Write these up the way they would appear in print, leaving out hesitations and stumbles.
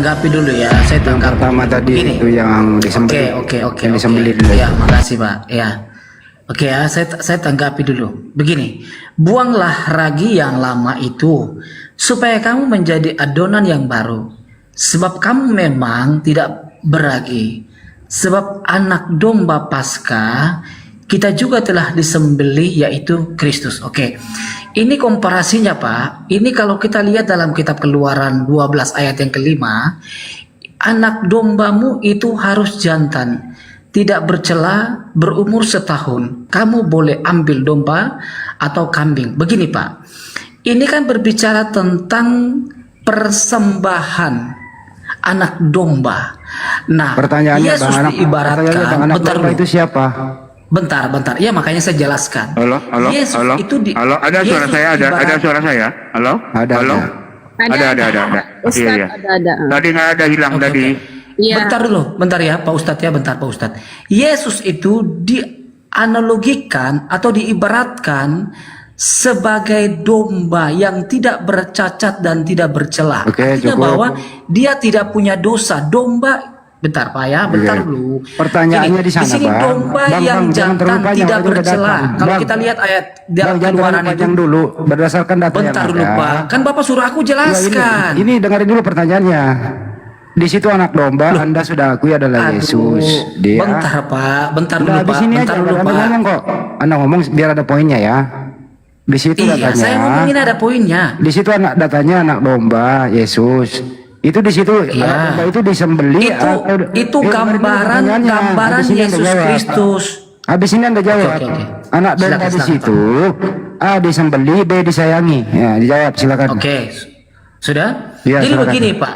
tanggapi dulu ya. Saya Yang tanggapi pertama dulu. tadi Begini. itu yang disembelih. Oke. Yang disembelih dulu. Ya, makasih Pak. Ya. Oke ya, saya tanggapi dulu. Begini, buanglah ragi yang lama itu supaya kamu menjadi adonan yang baru. Sebab kamu memang tidak beragi. Sebab anak domba Paskah kita juga telah disembelih, yaitu Kristus. Oke. Ini komparasinya Pak. Ini kalau kita lihat dalam kitab Keluaran 12 ayat yang kelima, anak dombamu itu harus jantan, tidak bercela, berumur setahun. Kamu boleh ambil domba atau kambing. Begini Pak. Ini kan berbicara tentang persembahan anak domba. Nah, Pertanyaannya Yesus diibaratkan, bentar dulu. Itu siapa? Bentar. Ya makanya saya jelaskan. Halo. Yesus Halo. itu Halo. Ada suara Yesus saya. Ada suara saya. Halo. Ada. Halo. Ada. Ustaz, Iya. ada. Tadi nggak ada hilang Oke, tadi. Iya. Bentar ya Pak Ustadz ya, bentar Pak Ustadz. Yesus itu dianalogikan atau diibaratkan sebagai domba yang tidak bercacat dan tidak bercela. Oke, Artinya cukup. bahwa dia tidak punya dosa. Domba, bentar Pak ya, bentar dulu. Pertanyaannya di sana, Di sini Bang. domba Bang, yang jangan terlalu jantan panjang, tidak waktu udah bercela. datang. Kalau Bang. kita lihat ayat dalam Jangan Keluaran terlalu itu. panjang dulu berdasarkan data Bentar yang dulu ada. Pak. Kan Bapak suruh aku Ya, jelaskan. ini dengerin dulu pertanyaannya. Di situ anak domba Anda sudah akui adalah Aduh, Yesus. Dia. bentar Pak, bentar Udah, dulu habis Pak, ini bentar aja, dulu Anda Pak. ngomong kok. Anda ngomong biar ada poinnya ya. Di situ Iya, datanya. saya ngomongin ada poinnya. Di situ datanya anak domba Yesus. Itu di situ Iya. anak domba itu disembelih. Itu gambaran Habis ini Anda Yesus jawab. Kristus. Habis ini Anda jawab. Oke. Anak domba Silakan, di silakan, situ A disembelih, B disayangi. Ya, dijawab silakan. Oke, sudah? Iya, Jadi silakan. begini Pak.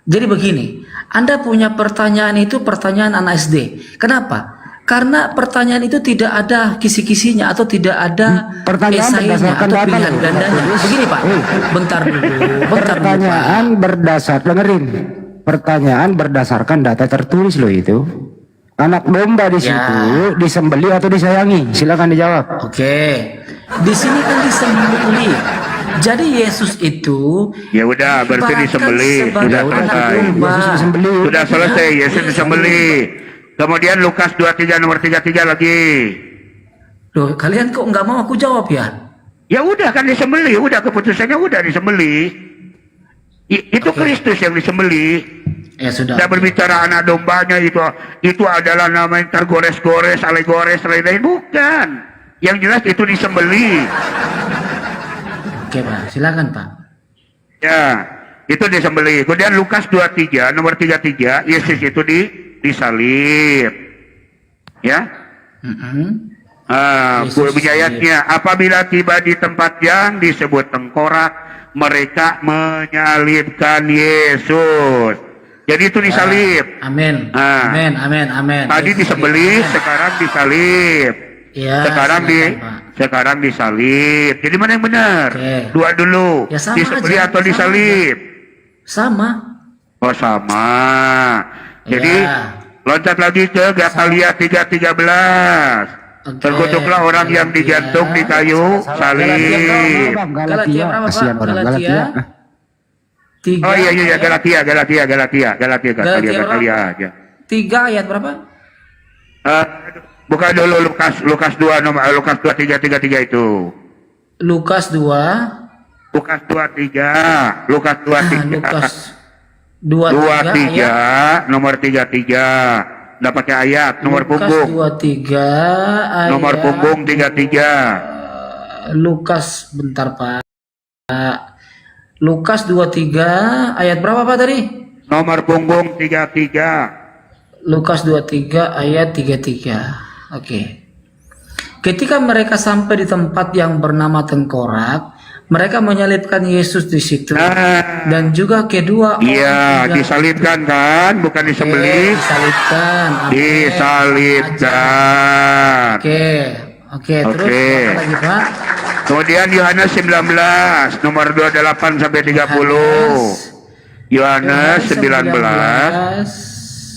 Jadi begini, Anda punya pertanyaan itu pertanyaan anak SD. Kenapa? Karena pertanyaan itu tidak ada kisi-kisinya atau tidak ada Pertanyaan esainya berdasarkan atau data pilihan loh. gandanya. Begini Pak, bentar dulu Pak. Pertanyaan dengerin. Pertanyaan berdasarkan data tertulis loh itu. Anak domba di Ya. situ disembelih atau disayangi? Silakan dijawab. Oke, di sini kan disembelih. Jadi Yesus itu Ya udah, berarti diibaratkan disembelih. sebagai Sudah anak selesai. domba. Yesus disembelih. Sudah selesai. Yesus disembelih. Kemudian Lukas 23 nomor 33 lagi. Loh, kalian kok nggak mau aku jawab ya? Ya udah kan disembelih. Udah keputusannya udah disembelih. Itu Kristus yang disembelih. Ya sudah. Tidak berbicara anak dombanya itu adalah namanya tergores-gores, alay-gores, lain-lain, bukan. Yang jelas itu disembelih. Oke Pak, silakan Pak. Ya, itu disembelih. Kemudian Lukas 23 nomor 33, Yesus itu disalib. Ya. Yesus Ayatnya, apabila tiba di tempat yang disebut tengkorak, mereka menyalibkan Yesus. Jadi itu disalib. Amin. Ah. Amin. Tadi Yesus disembelih, disalib. sekarang disalib. Ya, Sekarang Pak. sekarang disalib. Jadi mana yang benar? Oke. Dua dulu. Ya, sama disembelih aja, atau sama disalib? Sama. Oh sama. Jadi Ya. loncat lagi ke Gatalia 3:13. Oke. Terkutuklah orang yang digantung di kayu salib. Galatia berapa, Pak? Kasihan orang Galatia. Galatia. Tiga. Oh iya Galatia Galatia aja. 3 ayat berapa? Buka dulu Lukas 2 nomor Lukas 2:3 itu. Lukas 2. Lukas 23 Lukas 23 Lukas 23 ayat. nomor 33. Nggak pakai ayat, nomor Lukas punggung. 23 ayat. Nomor punggung 33. Lukas bentar Pak. Lukas 23 ayat berapa Pak tadi? Nomor punggung 33. Lukas 23 ayat 33. Oke. Ketika mereka sampai di tempat yang bernama Tengkorak, mereka menyalibkan Yesus di situ. Nah. Dan juga kedua orang Iya, yang- disalibkan kan, bukan disembelih. Disalibkan. Amin. Disalibkan. Oke, terus Oke. apa lagi Pak? Kemudian Yohanes 19 nomor 28 sampai 30. Yohanes 19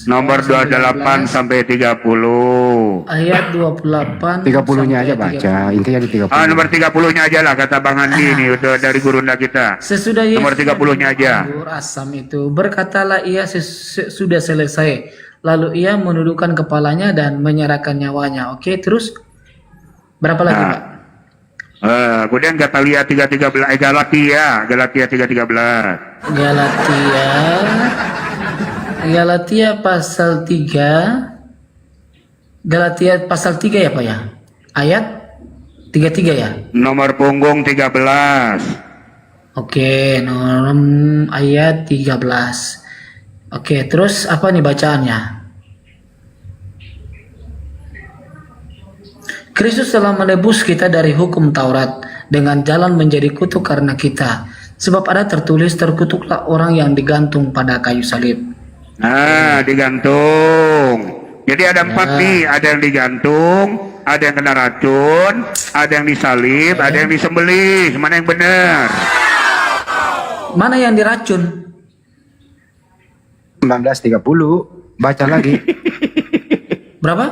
Nomor 28 sampai 30. Ayat 28 30-nya aja sampai baca, intinya di 30. Nomor 30-nya aja lah kata Bang Andi ini udah dari gurunda kita. Sesudah Yesus Nomor 30-nya aja. anggur asam itu, berkatalah ia sudah selesai. Lalu ia menundukkan kepalanya dan menyerahkan nyawanya. Oke, terus berapa lagi, Pak? Kemudian Galatia 3:13, Galatia 3:13. Galatia pasal 3. Galatia pasal 3 ya, Pak ya? Ayat 33 ya? Nomor punggung 13. Oke, ayat 13. Oke, terus apa nih bacaannya? Kristus telah menebus kita dari hukum Taurat dengan jalan menjadi kutuk karena kita. Sebab ada tertulis, terkutuklah orang yang digantung pada kayu salib. Digantung. Jadi ada 4 nih, ada yang digantung, ada yang kena racun, ada yang disalib, ada yang disembelih. Mana yang benar? Mana yang diracun? 19:30, baca lagi. Berapa?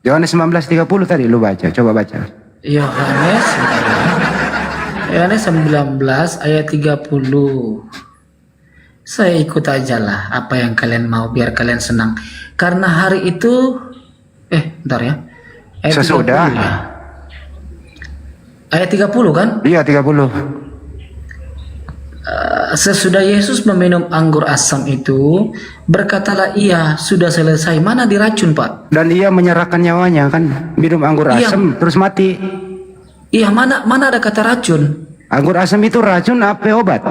Yohanes 19:30 tadi lu baca, coba baca. Yohanes, bentar ya. Yohanes 19 ayat 30. Saya ikut aja lah apa yang kalian mau biar kalian senang. Karena hari itu bentar ya. Ayat Sesudah. 30 ya. Ayat 30 kan? Iya 30. Sesudah Yesus meminum anggur asam itu, berkatalah ia sudah selesai. Mana diracun, Pak? Dan ia menyerahkan nyawanya kan, minum anggur Iya. asam terus mati. Iya, mana ada kata racun? Anggur asam itu racun apa obat?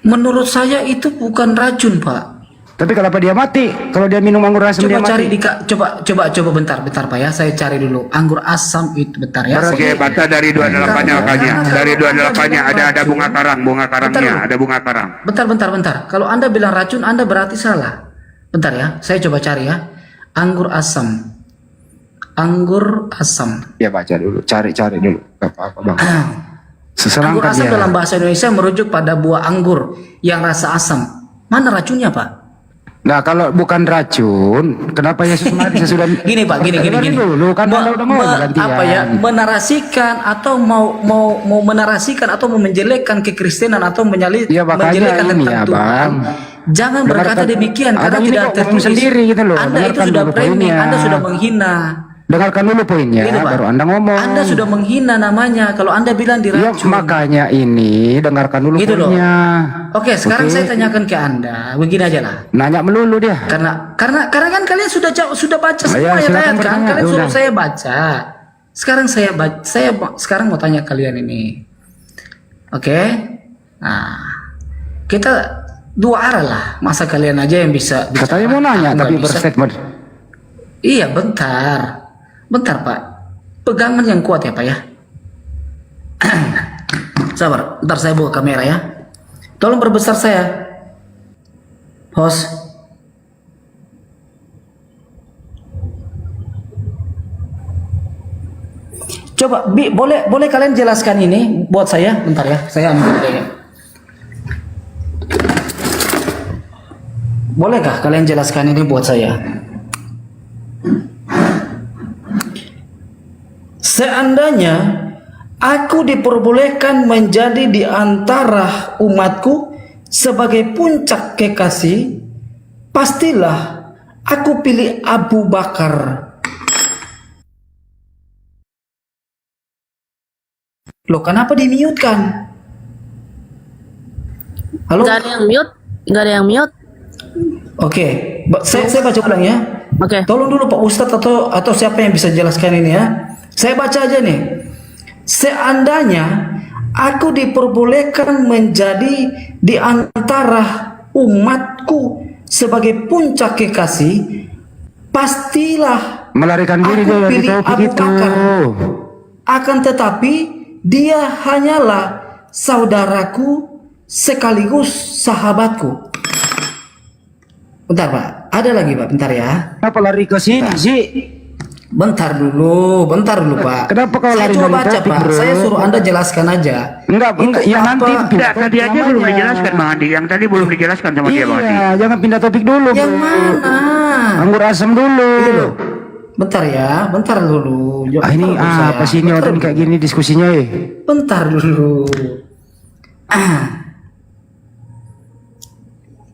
Menurut saya itu bukan racun, Pak. Tapi kenapa dia mati? Kalau dia minum anggur asam dia Coba cari mati. coba bentar Pak ya. Saya cari dulu anggur asam itu bentar ya. Oke, baca dari 28-nya makanya. Dari 28-nya ada bunga karangnya, ada bunga karang. Bentar. Kalau Anda bilang racun, Anda berarti salah. Bentar ya, saya coba cari ya. Anggur asam. Anggur asam. Ya baca dulu, cari dulu. Gak apa-apa bang. Anggur Seselangkah asam dia. dalam bahasa Indonesia merujuk pada buah anggur yang rasa asam. Mana racunnya, Pak? Nah kalau bukan racun, kenapa Yesus mati sesudah? Gini Pak, gini. Dulu kan Anda udah mau gantian. Apa ya? Menarasikan atau mau menarasikan atau mau menjelekkan kekristenan atau Ya, makanya menjelekkan ini, tentang Tuhan. Abang. Jangan berkata demikian karena Abang ini tidak kok ngomong tertulis. sendiri gitu loh. Anda itu Dengarkan sudah dulu framing, poinnya. Anda sudah menghina. Dengarkan dulu poinnya, Gitu, Pak. baru Anda ngomong. Anda sudah menghina namanya kalau Anda bilang Ya diracun. makanya ini dengarkan dulu Gitu loh. poinnya. Oke, sekarang Oke. saya tanyakan ke Anda, begini aja lah. Nanya melulu dia. Karena kan kalian sudah baca semua Ya, ayat-ayat silakan kan? bertanya. Kalian Ya suruh udah. saya baca. Sekarang saya sekarang mau tanya kalian ini. Oke? Nah, kita dua arah lah. Masa kalian aja yang bisa bicara? Katanya mau nanya Aku tapi nggak bisa. berstatement. Iya, bentar, Pak. Pegangan yang kuat ya, Pak ya. Sabar, ntar saya buka kamera ya. Tolong perbesar saya, host. Coba, boleh kalian jelaskan ini buat saya, bentar ya. Saya ambil dulu ya. Bolehkah kalian jelaskan ini buat saya? Seandainya aku diperbolehkan menjadi di antara umatku sebagai puncak kekasih, pastilah aku pilih Abu Bakar. Loh, kenapa di-mute-kan? Halo? Nggak ada yang mute. Oke, saya baca ulang ya. Oke. Tolong dulu Pak Ustadz atau siapa yang bisa jelaskan ini ya. Saya baca aja nih. Seandainya aku diperbolehkan menjadi di antara umatku sebagai puncak kekasih, pastilah Melarikan diri aku dia dari pilih topik Abu itu. Bakar. Akan tetapi dia hanyalah saudaraku sekaligus sahabatku. Bentar Pak, ada lagi Pak, bentar ya. Kenapa lari ke sini sih? Bentar dulu Pak. Kenapa kau Saya lari cuma dari baca topik, Pak. bro? Saya suruh Anda jelaskan aja. Enggak, ya apa? nanti Tidak, tadi aja belum dijelaskan Bang Andi. Yang tadi belum dijelaskan sama dia Bang Andi. Iya, jangan pindah topik dulu, Yang bro. mana? Anggur asam dulu. Ini loh. Bentar ya, bentar dulu. Ini apa sih ini orang kayak gini diskusinya Bentar dulu.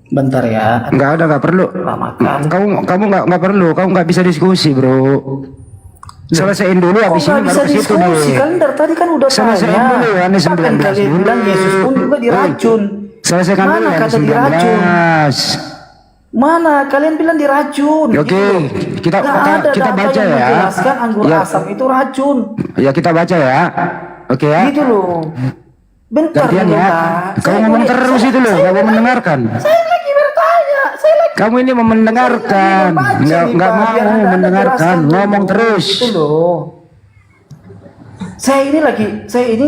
Bentar ya. Enggak perlu. Lamakan. Kamu nggak perlu, kamu nggak bisa diskusi, bro. Selesaiin dulu Kok habis ini nggak bisa baru ke situ diskusi? deh. Kan dari tadi kan udah Selesaiin tanya. dulu, Yohanes Bahkan 19 kalian dulu. bilang Yesus pun juga diracun. Selesaikan dulu Mana ya kata diracun? 19. Mana kalian bilang diracun? Oke, kita Nggak ada kita data baca yang ya. menjelaskan anggur Ya. asam itu racun. Ya kita baca ya. Oke ya. Gitu loh. Bentar Gantian dulu, ya. Pak. Kamu ngomong terus itu loh, nggak mau mendengarkan. Saya lagi bertanya. Saya lagi Kamu ini mau mendengarkan, nggak mau mendengarkan, ngomong terus. Itu loh. Saya ini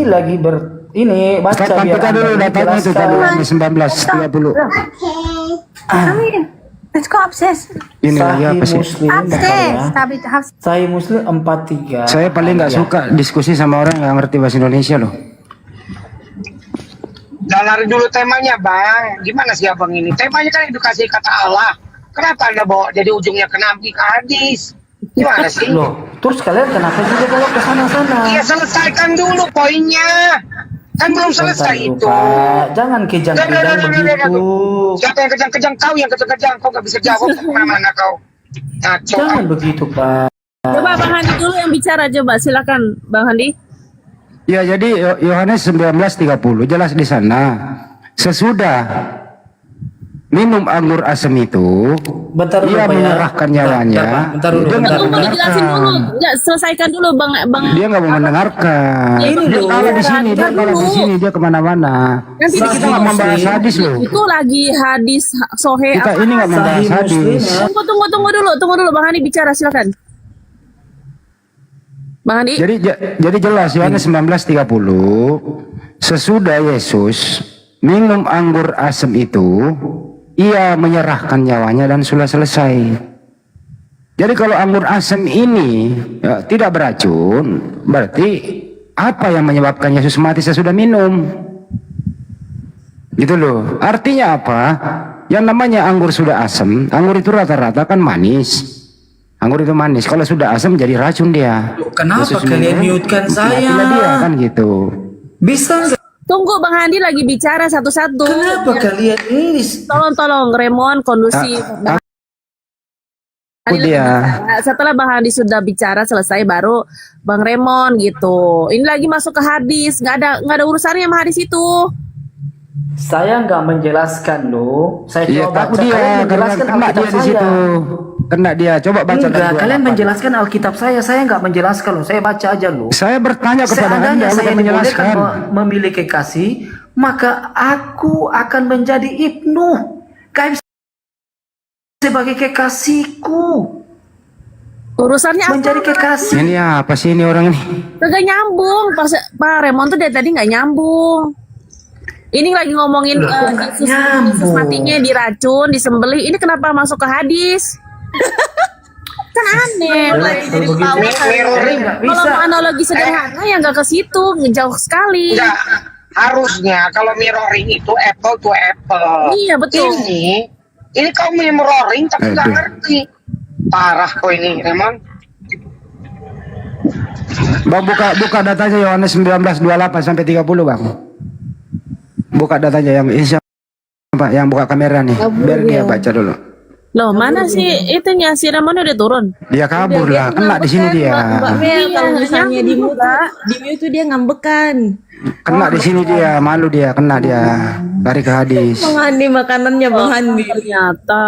lagi baca Stop, tampilkan dulu datanya itu tadi 1930. Come in. Let's go upstairs. Ini lagi Sahih apa sih? Muslim, Upstairs. bentar ya. Tapi harus Sahih Muslim 43. Saya paling nggak suka diskusi sama orang yang ngerti bahasa Indonesia loh. Jangan lari dulu temanya, Bang. Gimana sih Abang ini? Temanya kan edukasi kata Allah. Kenapa Anda bawa jadi ujungnya ke nabi ke hadis? Gimana sih? Loh, terus kalian kenapa juga kalau ke sana-sana? Iya, selesaikan dulu poinnya. Kan belum selesai Bentar dulu, itu. Pak. Jangan kejang-kejang begitu. Siapa yang kejang-kejang? Kau yang kejang-kejang. Kau gak bisa jawab kemana-mana kau. Ngaco. Jangan begitu, Pak. Coba Bang Handi dulu yang bicara, coba silakan Bang Handi. Ya jadi Yohanes 19:30 jelas di sana. Sesudah minum anggur asam itu, Bentar dulu, dia Pak, ya. menyerahkan nyawanya. Bentar dulu, Dia bentar, nggak Tunggu bentar. dijelasin dulu. Enggak, selesaikan dulu Bang Dia nggak mau mendengarkan. Ini Dia loh. kalau di sini, dia kalau di sini dia kemana-mana. Nanti Ini kita nggak membahas hadis loh. itu lagi hadis sohe Kita apa? ini nggak membahas Sahih Muslim, hadis. ya. Tunggu dulu Bang Handi bicara, silakan. Bang Handi. Jadi jelas Yohanes 19:30 sesudah Yesus minum anggur asam itu, ia menyerahkan nyawanya dan sudah selesai. Jadi kalau anggur asam ini ya, tidak beracun, berarti apa yang menyebabkan Yesus mati sesudah minum? Gitu loh. Artinya apa? Yang namanya anggur sudah asam, anggur itu rata-rata kan manis. Anggur itu manis. Kalau sudah asam jadi racun dia. Kenapa Yesus kalian minum, mute-kan matilah dia saya? kan gitu. Bisa nggak? Tunggu Bang Handi lagi bicara satu-satu. Kenapa kalian ini? Tolong Remon kondusif. Bang Aku Handi lagi dia. bicara. Setelah Bang Handi sudah bicara selesai baru Bang Remon gitu. Ini lagi masuk ke hadis, nggak ada urusannya sama hadis itu. Saya nggak menjelaskan loh. Saya Iya, coba tahu baca. dia Kalian karena menjelaskan kena Alkitab dia di saya. situ. Kena dia. Coba baca Enggak, dari kalian 28. menjelaskan Alkitab saya. Saya nggak menjelaskan loh. Saya baca aja loh. Saya bertanya kepada Anda, Seandainya saya bukan dibolehkan menjelaskan. memiliki kasih, maka aku akan menjadi ibnu. Kaim sebagai kekasihku. Urusannya apa? Menjadi kekasih. Ini apa sih ini orang ini? Kagak nyambung. Pak Remon tuh dari tadi nggak nyambung. Ini lagi ngomongin Loh, kok nggak Yesus nyambung? matinya diracun, disembelih. Ini kenapa masuk ke hadis? Kan aneh. Kalau begitu, nggak Kalau bisa. mau analogi sederhana ya nggak ke situ, ngejauh sekali. Enggak. Harusnya kalau mirroring itu apple to apple. Iya, betul. Ini kau mirroring tapi nggak Aduh. ngerti. Parah kau ini, Remon. Bang buka datanya Yohanes 19:28 sampai 30, Bang. Buka datanya yang Pak yang buka kamera nih. Biar dia baca dulu. Loh, mana sih itunya si Ramon udah turun? Dia kabur lah, kena di sini dia. Mbak Mel, Iya, kalau misalnya di nyambung, mute, di mute dia ngambekan. Kena di sini dia, malu dia, kena dia. Lari ke hadis. Bang Handi makanannya Bang Handi. Ternyata.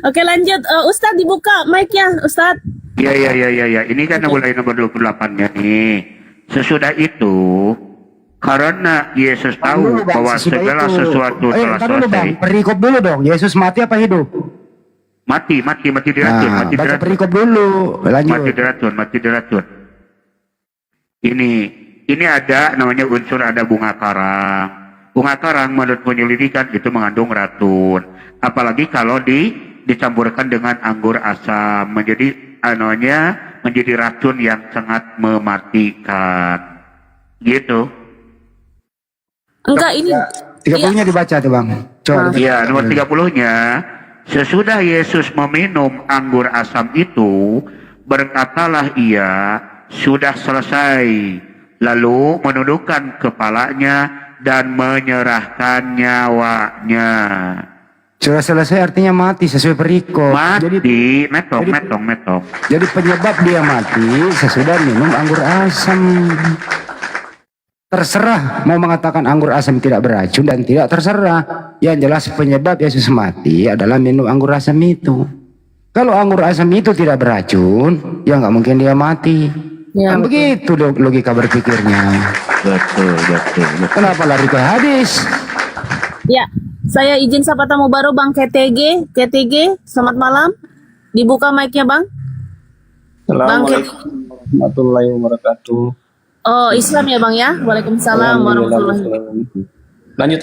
Oke lanjut, Ustadz dibuka mic-nya, Ustadz. Iya. Ini kan mulai nomor 28-nya nih. Sesudah itu, karena Yesus tahu Bang, bahwa sesudah segala itu. sesuatu telah ntar dulu, Bang. selesai. Perikop dulu dong. Yesus mati apa hidup? Mati diracun, Nah, mati baca diracun. perikop dulu. Mati Lanjut. diracun. Ini ada namanya unsur ada bunga karang. Bunga karang menurut penyelidikan itu mengandung racun. Apalagi kalau dicampurkan dengan anggur asam menjadi menjadi racun yang sangat mematikan. Gitu. Enggak ini. 30-nya dibaca tuh Bang. Coba. Iya, nomor 30-nya. Sesudah Yesus meminum anggur asam itu, berkatalah ia, sudah selesai. Lalu menundukkan kepalanya dan menyerahkan nyawanya. Sudah selesai artinya mati sesuai perikop. Mati, metong. Jadi penyebab dia mati sesudah minum anggur asam. Terserah mau mengatakan anggur asam tidak beracun dan tidak, terserah. Yang jelas penyebab Yesus mati adalah minum anggur asam itu. Kalau anggur asam itu tidak beracun, ya nggak mungkin dia mati. Ya, Kan begitu logika berpikirnya. Betul. Kenapa lari ke hadis? Ya, saya izin sapa tamu baru Bang KTG. KTG, selamat malam. Dibuka mic-nya Bang. Bang KTG. Warahmatullahi wabarakatuh. Oh, Islam ya Bang ya? Waalaikumsalam warahmatullahi wabarakatuh. Lanjut.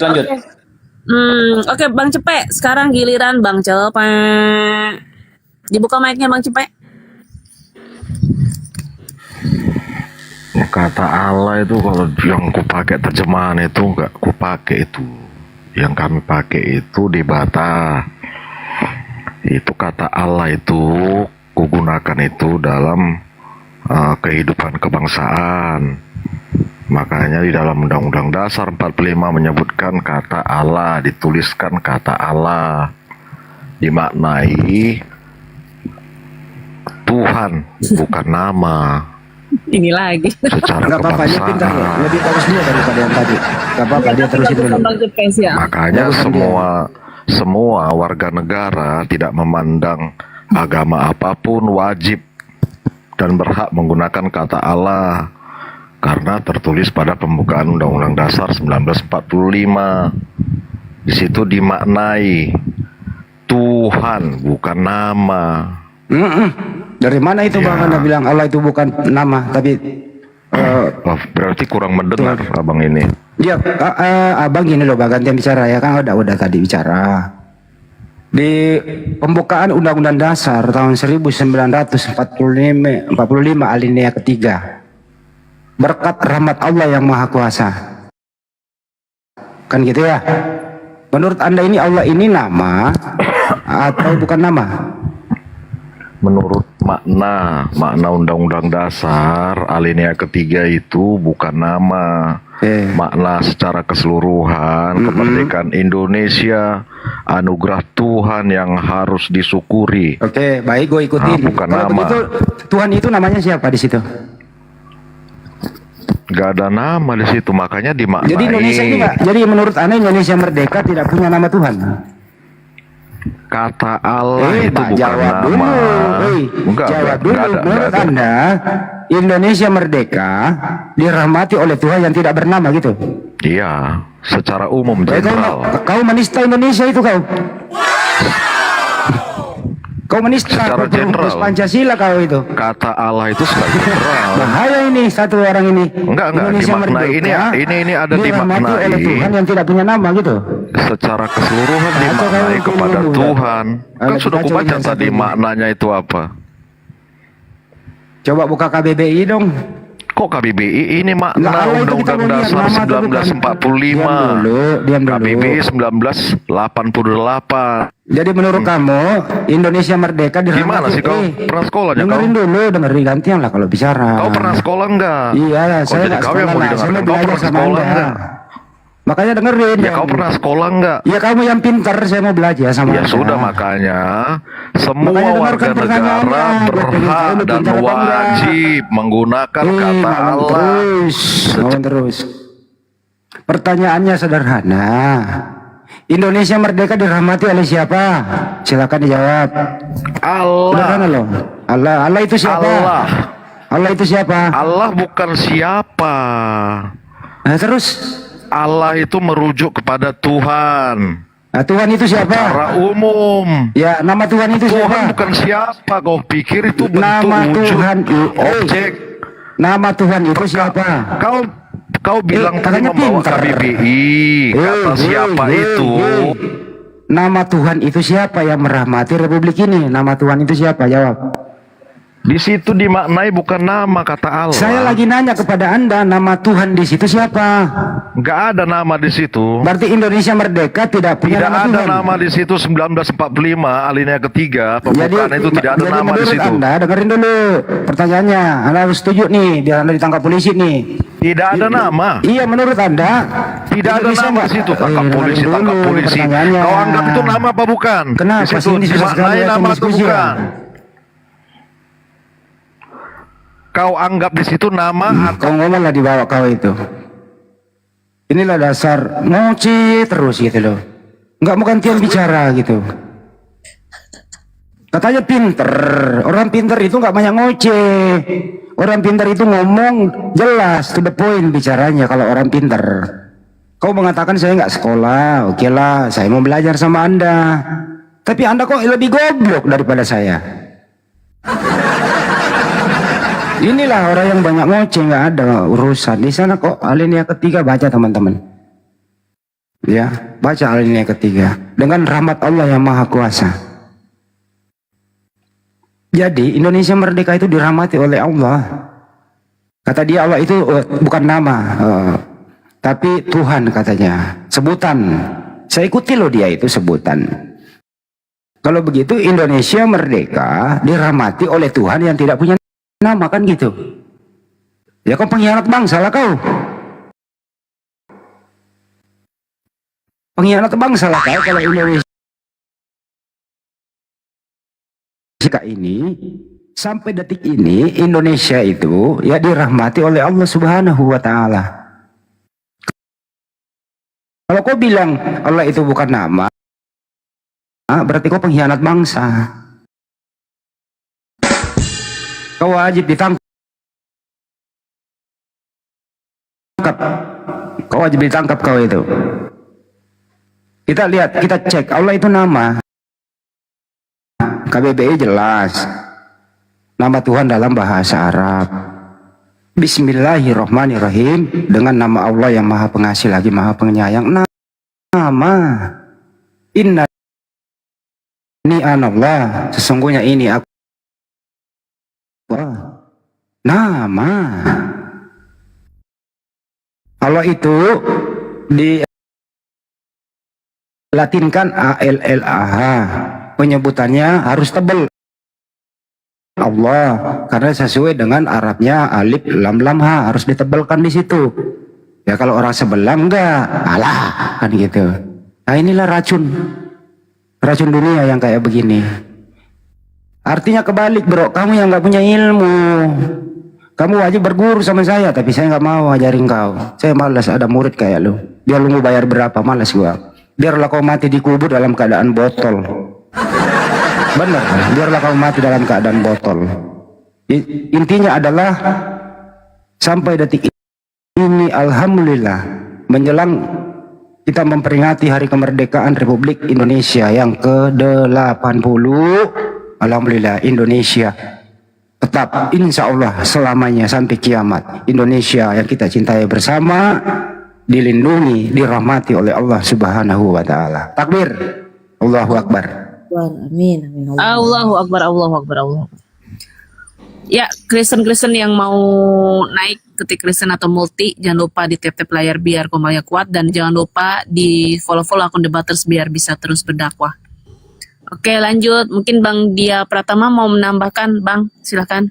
Oke, Bang Cepek. Sekarang giliran Bang Cepek. Dibuka mic-nya Bang Cepek. Kata Allah itu kalau yang kupakai terjemahan itu enggak kupakai itu. Yang kami pakai itu di Bata. Itu kata Allah itu kugunakan itu dalam kehidupan kebangsaan. Makanya di dalam Undang-Undang Dasar 45 menyebutkan kata Allah, dituliskan kata Allah, dimaknai Tuhan, bukan nama. Ini lagi. Secara Nggak apa-apa, dia pintar ya. kebangsaan. Lebih bagus dia daripada yang tadi. Nggak apa-apa, dia terusin dulu. Bang Cepek ya. Makanya semua warga negara tidak memandang agama apapun wajib dan berhak menggunakan kata Allah karena tertulis pada pembukaan Undang-Undang Dasar 1945. Di situ dimaknai Tuhan, bukan nama. Dari mana itu Bang Anda bilang Allah itu bukan nama tapi Berarti kurang mendengar abang ini. ya abang gini loh Bang, gantian bicara ya kan, udah tadi bicara. Di pembukaan Undang-Undang Dasar tahun 1945 alinea ketiga, berkat rahmat Allah yang Maha Kuasa. Kan gitu ya. Menurut Anda ini Allah ini nama atau bukan nama? Menurut makna Undang-Undang Dasar alinea ketiga itu bukan nama. Makna secara keseluruhan kemerdekaan Indonesia anugerah Tuhan yang harus disyukuri. Oke, baik, gue ikutin. Bukan Kalau nama. begitu Tuhan itu namanya siapa di situ? Gak ada nama di situ, makanya dimaknai. Jadi Indonesia itu nggak. Jadi menurut Anda Indonesia merdeka tidak punya nama Tuhan? Kata Allah itu Pak, bukan jawab nama. dulu. Enggak Dulu. ada. Menurut Anda Indonesia merdeka dirahmati oleh Tuhan yang tidak bernama gitu? Iya, secara umum jenderal. Kau menista Indonesia itu kau. Kau menista Secara general. Pancasila kau itu. Kata Allah itu secara general. Bahaya ini satu orang ini. Enggak, Indonesia dimaknai. Ini ada dirahmati oleh dimaknai. Tuhan yang tidak punya nama gitu. Secara keseluruhan dimaknai kepada Tuhan. Kan sudah kubaca tadi maknanya itu apa. Coba buka KBBI dong. Kok KBBI ini makna Allah itu kita Undang-Undang mau lihat Dasar nama dulu kan. 1945. Diam dulu. KBBI 1988. Jadi menurut kamu Indonesia merdeka dirahmati? Gimana sih kau? Pernah sekolahnya kau? Dengerin dulu, dengerin gantian lah kalau bicara. Kau pernah sekolah enggak? Iya, saya jadi nggak kau yang mau sekolah lah. Saya didengarkan. mau Kau belajar pernah sama sekolah Anda. enggak? Makanya dengerin. Ya kau pernah sekolah enggak? Ya kamu yang pintar, saya mau belajar sama Ya Anda. sudah, makanya semua Makanya warga dengarkan negara pertanyaannya. berhak Kamu dan pintar apa enggak? wajib menggunakan kata ngomong Allah. ngomong terus. Pertanyaannya sederhana. Indonesia merdeka dirahmati oleh siapa? Silakan dijawab. Sederhana Allah. loh. Allah itu siapa? Allah itu siapa? Allah bukan siapa. Nah, terus Allah itu merujuk kepada Tuhan. nah, Tuhan itu siapa? Secara umum. Ya, nama Tuhan itu Tuhan siapa? bukan siapa. Kau pikir itu bentuk Nama wujud Tuhan objek. Nama Tuhan itu siapa? Kau bilang tadi katanya membawa pintar. KBBI. Kata siapa itu? nama Tuhan itu siapa yang merahmati Republik ini? Nama Tuhan itu siapa? Jawab. Di situ dimaknai bukan nama kata Allah. Saya lagi nanya kepada Anda, nama Tuhan di situ siapa? Nggak ada nama di situ. Berarti Indonesia merdeka tidak punya Tidak nama ada Tuhan. nama di situ 1945 alinea ketiga pembukaan itu tidak ada jadi nama di menurut situ. Anda, dengerin dulu pertanyaannya. Anda harus setuju nih, biar Anda ditangkap polisi nih. Tidak ada nama. Iya, menurut Anda Tidak ada Indonesia nama di situ. Tangkap polisi, dengerin tangkap dulu polisi. pertanyaannya. Kau anggap itu nama apa bukan? Kenapa Di situ sih ini susah sekali dimaknai ya nama atau diskusi ya? bukan? Kau anggap di situ nama Kau ngomonglah di bawah kau itu. Inilah dasar ngoci terus gitu loh. Nggak mau gantian bicara gitu. Katanya pinter. Orang pinter itu nggak banyak ngoceh. Orang pinter itu ngomong jelas, to the point bicaranya kalau orang pinter. Kau mengatakan saya nggak sekolah, oke lah, saya mau belajar sama Anda. Tapi Anda kok lebih goblok daripada saya. Inilah orang yang banyak ngoceh, nggak ada urusan. Di sana kok alinea ketiga, baca teman-teman. Ya, baca alinea ketiga. Dengan rahmat Allah yang Maha Kuasa. Jadi Indonesia merdeka itu dirahmati oleh Allah. Kata dia Allah itu bukan nama, tapi Tuhan katanya. Sebutan. Saya ikuti loh dia itu sebutan. Kalau begitu Indonesia merdeka dirahmati oleh Tuhan yang tidak punya nama, kan gitu. Ya kau pengkhianat bangsa lah kau. Pengkhianat bangsa lah kau kalau Indonesia ini sampai detik ini Indonesia itu ya dirahmati oleh Allah Subhanahu wa taala. Kalau kau bilang Allah itu bukan nama, berarti kau pengkhianat bangsa. Kau wajib ditangkap. Kau wajib ditangkap kau itu. Kita lihat, kita cek Allah itu nama. KBBI jelas. Nama Tuhan dalam bahasa Arab. Bismillahirrahmanirrahim. Dengan nama Allah yang Maha Pengasih lagi Maha Penyayang. Nama. Inna ini anallah. Sesungguhnya ini aku. Nama Allah itu dilatinkan ALLAH, penyebutannya harus tebal Allah karena sesuai dengan Arabnya alif lam lam ha, harus ditebalkan di situ. Ya kalau orang sebelah enggak, alah kan gitu. Nah inilah racun dunia yang kayak begini. Artinya kebalik bro, kamu yang nggak punya ilmu, kamu wajib berguru sama saya, tapi saya nggak mau ajarin kau. Saya malas ada murid kayak lu. Biar lu mau bayar berapa, malas gua. Biarlah kau mati dikubur dalam keadaan botol. Bener, biarlah kau mati dalam keadaan botol. Intinya adalah sampai detik ini, alhamdulillah, menjelang kita memperingati Hari Kemerdekaan Republik Indonesia yang ke-80. Alhamdulillah Indonesia tetap insya Allah selamanya sampai kiamat. Indonesia yang kita cintai bersama dilindungi, dirahmati oleh Allah Subhanahu wa taala. Takbir. Allahu Akbar. Amin, amin. Allahu Akbar, Allahu Akbar, Allahu Akbar. Ya, Kristen-Kristen yang mau naik ketik Kristen atau multi, jangan lupa di tap-tap layar biar komalnya kuat, dan jangan lupa di follow-follow akun Debaters biar bisa terus berdakwah. Oke, lanjut. Mungkin Bang Dia Pratama mau menambahkan, Bang, silakan.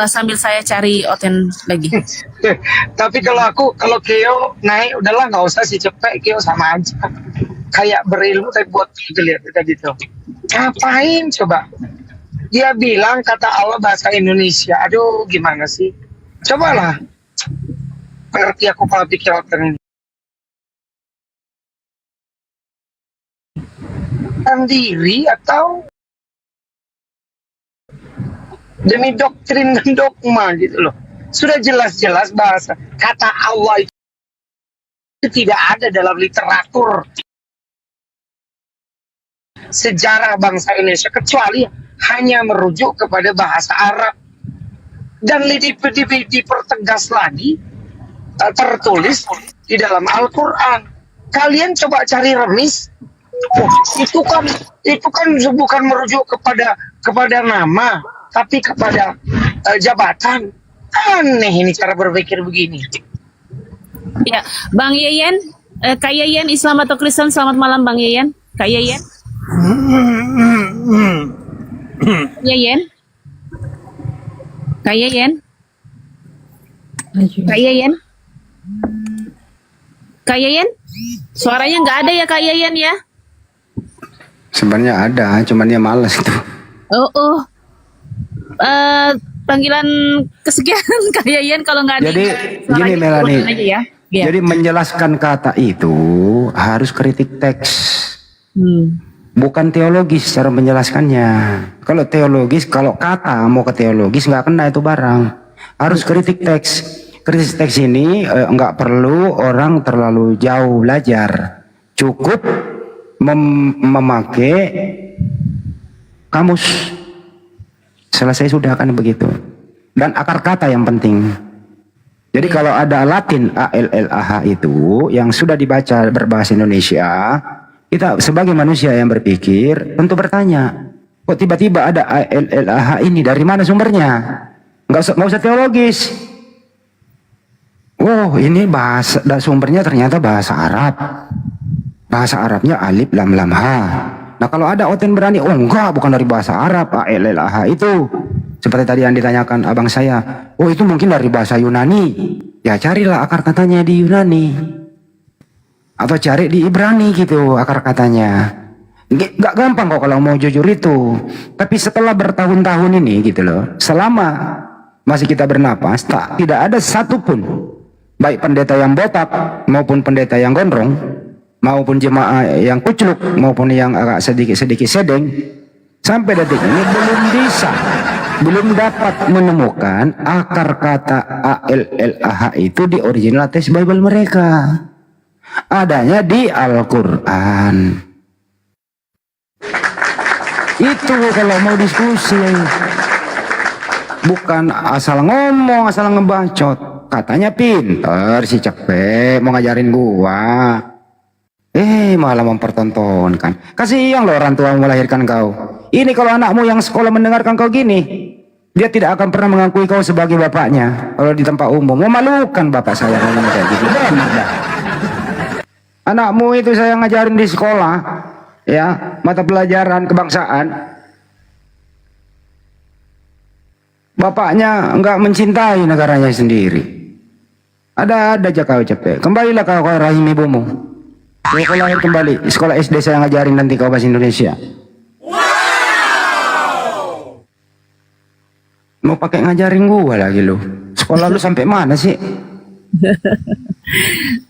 Sambil saya cari Oten lagi. Tapi kalau Keo naik, udahlah nggak usah si cepet, Keo sama aja. Kayak berilmu tapi buat lihat kita gitu. Ngapain coba? Dia bilang kata Allah bahasa Indonesia. Aduh, gimana sih? Cobalah. Ngerti aku kalau pikir Oten ini. Diri atau demi doktrin dan dogma gitu loh. Sudah jelas-jelas bahasa kata Allah itu tidak ada dalam literatur sejarah bangsa Indonesia kecuali hanya merujuk kepada bahasa Arab, dan dipertegas lagi tertulis di dalam Al-Quran. Kalian coba cari remis Oh, itu kan bukan merujuk kepada nama, tapi kepada jabatan. Aneh ini cara berpikir begini. Ya, Bang Yeyen, Kak Yeyen, Islam atau Kristen? Selamat malam Bang Yeyen. Kak Yeyen. Yeyen. Kak Yeyen. Kak Yeyen. Kak Yeyen. Suaranya nggak ada ya Kak Yeyen ya? Sebenarnya ada, cuman dia malas itu. Oh. Panggilan kesekian Kak Yeyen kalau nggak ada. Jadi suaranya gini Melanie. aja ya. Iya. Jadi menjelaskan kata itu harus kritik teks. Bukan teologis cara menjelaskannya. Kalau teologis, kalau kata mau ke teologis nggak kena itu barang. Harus kritik teks. Kritik teks ini nggak perlu orang terlalu jauh belajar. Cukup memakai kamus. Selesai sudah kan begitu. Dan akar kata yang penting. Jadi kalau ada Latin ALLAH itu yang sudah dibaca berbahasa Indonesia, kita sebagai manusia yang berpikir tentu bertanya, kok tiba-tiba ada ALLAH ini, dari mana sumbernya? Nggak usah teologis. Oh, ini bahasa, sumbernya ternyata bahasa Arab. Bahasa Arabnya alif lam lam ha. Nah kalau ada Oten berani, oh enggak, bukan dari bahasa Arab ALLAH itu. Seperti tadi yang ditanyakan abang saya, oh itu mungkin dari bahasa Yunani. Ya carilah akar katanya di Yunani. Atau cari di Ibrani gitu akar katanya. Nggak gampang kok kalau mau jujur itu. Tapi setelah bertahun-tahun ini gitu loh, selama masih kita bernapas, tidak ada satupun, baik pendeta yang botak maupun pendeta yang gondrong, maupun jemaah yang kucluk maupun yang agak sedikit sedeng, sampai detik ini belum dapat menemukan akar kata ALLAH itu di original text Bible mereka. Adanya di Al-Quran. Itu kalau mau diskusi, bukan asal ngomong, asal ngebacot. Katanya pinter si Cepet mau ngajarin gua, malah mempertontonkan. Kasihan loh orang tua melahirkan kau. Ini kalau anakmu yang sekolah mendengarkan kau gini, dia tidak akan pernah mengakui kau sebagai bapaknya. Kalau di tempat umum, memalukan bapak saya ngomong kayak gitu. Anakmu itu saya ngajarin di sekolah, ya, mata pelajaran kebangsaan. Bapaknya enggak mencintai negaranya sendiri. Ada aja kau Cepet. Kembalilah kau ke rahim ibumu. Kau lahir kembali. Sekolah SD saya ngajarin nanti kau bahasa Indonesia. Mau pakai ngajarin gua lagi lu. Sekolah lu sampai mana sih?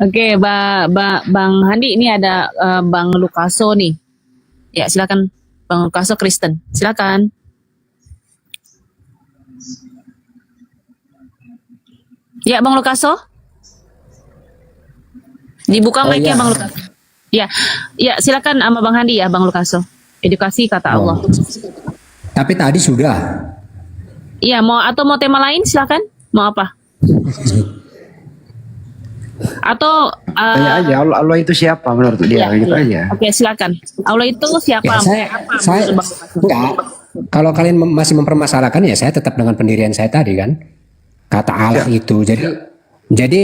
Oke, Bang Handi, ini ada Bang Lukaso nih. Ya, silakan Bang Lukaso Kristen. Silakan. Ya, Bang Lukaso. Dibuka mic-nya Bang Lukaso. Ya, silakan sama Bang Handi ya, Bang Lukaso. Edukasi kata Allah. Tapi tadi sudah. Iya, mau tema lain silakan. Mau apa? Atau tanya aja Allah itu siapa menurut dia gitu aja. Oke, silakan. Allah itu siapa? Ya, saya enggak. Kalau kalian masih mempermasalahkan ya saya tetap dengan pendirian saya tadi kan. Kata Allah itu. Jadi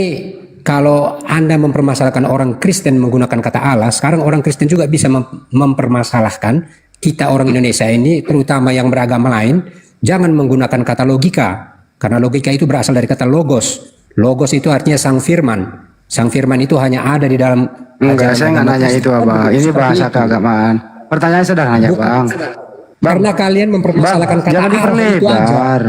kalau Anda mempermasalahkan orang Kristen menggunakan kata Allah, sekarang orang Kristen juga bisa mempermasalahkan kita orang Indonesia ini, terutama yang beragama lain. Jangan menggunakan kata logika, karena logika itu berasal dari kata logos. Logos itu artinya sang firman. Sang firman itu hanya ada di dalam. Enggak, saya nggak nanya itu abang. Ini bahasa keagamaan. Pertanyaan sederhana bang. Karena kalian mempermasalahkan kata jangan diperlebar.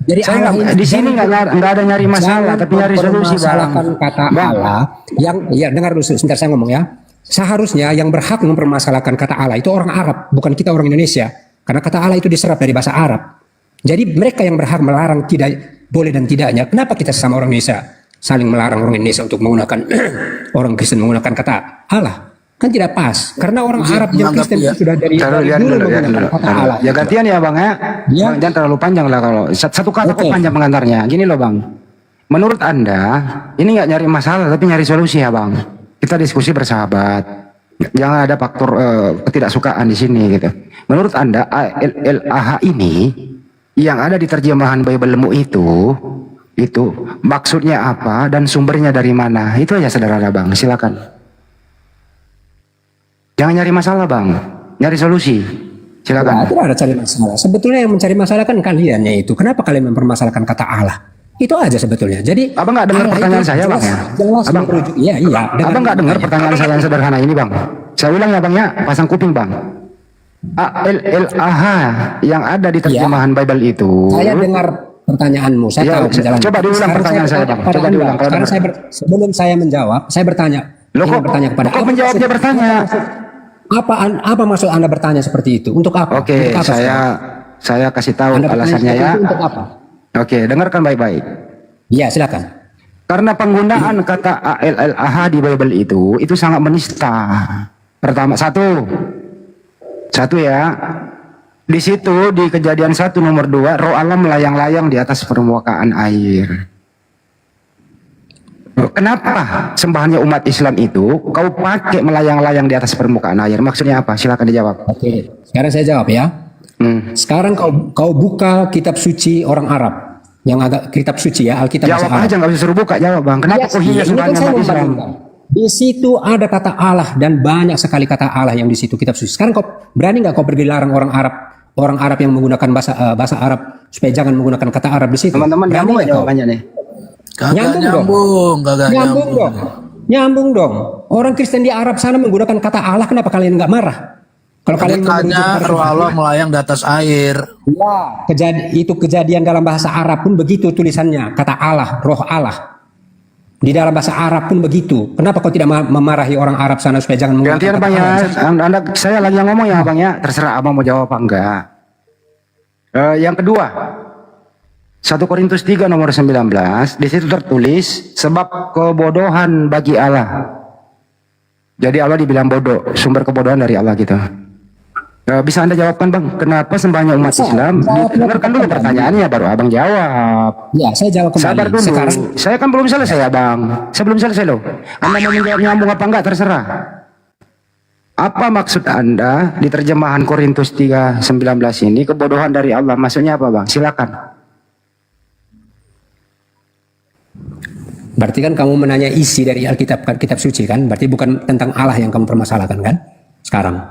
Jadi saya di sini nggak ada nyari masalah, tapi nyari solusi bang. Kata Allah yang ya dengar dulu sebentar saya ngomong ya. Seharusnya yang berhak mempermasalahkan kata Allah itu orang Arab, bukan kita orang Indonesia. Karena kata Allah itu diserap dari bahasa Arab. Jadi mereka yang berhak melarang tidak boleh dan tidaknya. Kenapa kita sesama orang Indonesia saling melarang orang Indonesia untuk menggunakan orang Kristen menggunakan kata Allah? Kan tidak pas. Karena orang Arab yang Kristen itu sudah dari dulu menggunakan kata Allah. Ya gantian ya bang ya. Jangan terlalu panjang lah kalau satu kata kok panjang pengantarnya. Gini loh bang. Menurut Anda ini nggak nyari masalah tapi nyari solusi ya bang. Kita diskusi bersahabat. Jangan ada faktor ketidaksukaan di sini gitu. Menurut Anda ALLAH ini yang ada di terjemahan Biblemu itu maksudnya apa dan sumbernya dari mana? Itu aja sederhana Bang, silakan. Jangan nyari masalah Bang, nyari solusi. Silakan. Tidak ada cari masalah. Sebetulnya yang mencari masalah kan kaliannya itu. Kenapa kalian mempermasalahkan kata Allah? Itu aja sebetulnya. Jadi Abang nggak dengar Allah pertanyaan itu saya Bang ya? Jelas Abang, merujuk. Iya. Abang nggak dengar pertanyaan saya yang sederhana ini Bang? Saya ulang ya Bang ya, pasang kuping Bang. ALLAH yang ada di terjemahan Bible itu. Saya dengar pertanyaanmu. Saya Ya, tahu jalannya. coba diulang Sekarang pertanyaan saya, Bang. kepada Coba Anda. diulang, kalau Sekarang dengar. sebelum saya menjawab, saya bertanya. Loh, Ingin bertanya kepada kok menjawabnya bertanya? Apa maksud Anda bertanya seperti itu? Untuk apa? Oke, Untuk apa, saya kasih tahu Anda bertanya alasannya seperti ya. itu untuk apa? Oke, dengarkan baik-baik. Ya, silakan. Karena penggunaan kata ALLAH di Bible itu sangat menista. Pertama, satu ya. Di situ di Kejadian 1 nomor 2, roh Allah melayang-layang di atas permukaan air. Kenapa sembahannya umat Islam itu kau pakai melayang-layang di atas permukaan air? Maksudnya apa? Silakan dijawab. Oke, sekarang saya jawab ya. Sekarang kau buka kitab suci orang Arab. Yang agak kitab suci ya, Alkitab bahasa Jawab Arab. aja, nggak usah suruh buka, jawab Bang. Kenapa kau hina Iya, ini kan sembahannya saya umat Islam? membandingkan. Di situ ada kata Allah dan banyak sekali kata Allah yang di situ kitab suci. Sekarang kau berani nggak kau pergi larang orang Arab yang menggunakan bahasa Arab supaya jangan menggunakan kata Arab di situ? Teman-teman, Berani nyambung nggak nggak kau? jawabannya nih? Nyambung dong. Orang Kristen di Arab sana menggunakan kata Allah, kenapa kalian nggak marah? Kalau kalian Tanya roh Allah melayang di atas air. ya, itu kejadian dalam bahasa Arab pun begitu tulisannya, kata Allah, roh Allah. Di dalam bahasa Arab pun begitu. Kenapa kau tidak memarahi orang Arab sana supaya jangan menggunakan Gantian kata Bang ya, Allah? saya lagi yang ngomong ya Bang ya, terserah Abang mau jawab apa enggak. Yang kedua, 1 Korintus 3 nomor 19, di situ tertulis sebab kebodohan bagi Allah. Jadi Allah dibilang bodoh, sumber kebodohan dari Allah gitu. Bisa Anda jawabkan Bang, kenapa sembahannya umat Islam? Dengarkan dulu pertanyaannya baru Abang jawab. Ya, saya jawab kembali. Sabar dulu, Sekarang saya kan belum selesai ya Bang. Saya belum selesai loh. Anda mau menjawab nyambung apa enggak terserah. Apa maksud Anda di terjemahan Korintus 3:19 ini kebodohan dari Allah? Maksudnya apa Bang? Silakan. berarti kan kamu menanya isi dari Alkitab kitab suci kan? Berarti bukan tentang Allah yang kamu permasalahkan kan? Sekarang.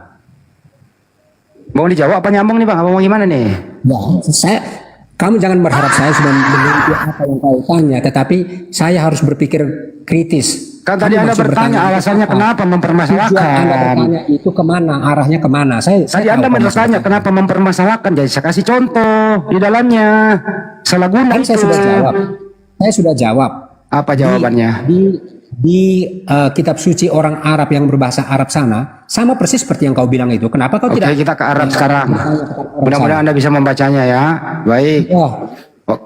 Mau dijawab apa nyambung nih Bang? Apa mau gimana nih? Ya, kamu jangan berharap saya sudah memiliki apa yang kau tanya, tetapi saya harus berpikir kritis. Kan tadi Anda bertanya alasannya kenapa mempermasalahkan. Tujuan Anda bertanya itu kemana, arahnya kemana? Tadi Anda bertanya kenapa mempermasalahkan. Jadi saya kasih contoh di dalamnya. Salah guna kan itu. saya sudah jawab. Saya sudah jawab. Apa jawabannya? Di kitab suci orang Arab yang berbahasa Arab sana sama persis seperti yang kau bilang itu. Kenapa kau Oke, tidak? kita ke Arab sekarang. Mudah-mudahan Anda bisa membacanya ya. Baik. Oh,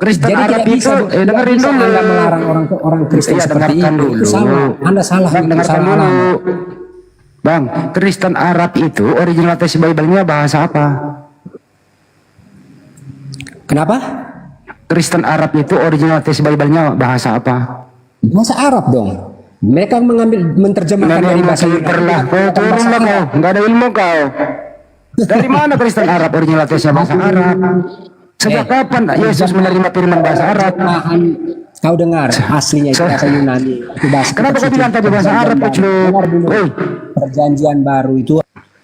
Kristen jadi Arab tidak itu bisa, tidak dengerin bisa dulu. Anda melarang orang Kristen Iya, seperti dengarkan itu. dulu. Itu salah. Anda salah. Bang, itu dengarkan salah dulu. alamat. Bang, Kristen Arab itu original text Bible-nya bahasa apa? Kenapa? Kristen Arab itu original text Bible-nya bahasa apa? Bahasa Arab dong. Mereka menerjemahkan dari bahasa Yunani. Turun lah kau, nggak ada ilmu kau. Dari mana Kristen Arab original text-nya bahasa Arab? Sejak kapan Yesus menerima firman bahasa Arab? Kau dengar aslinya itu bahasa Yunani. Itu bahasa Kenapa kau bilang tadi bahasa Arab, Kuclu? Woi, Perjanjian baru itu.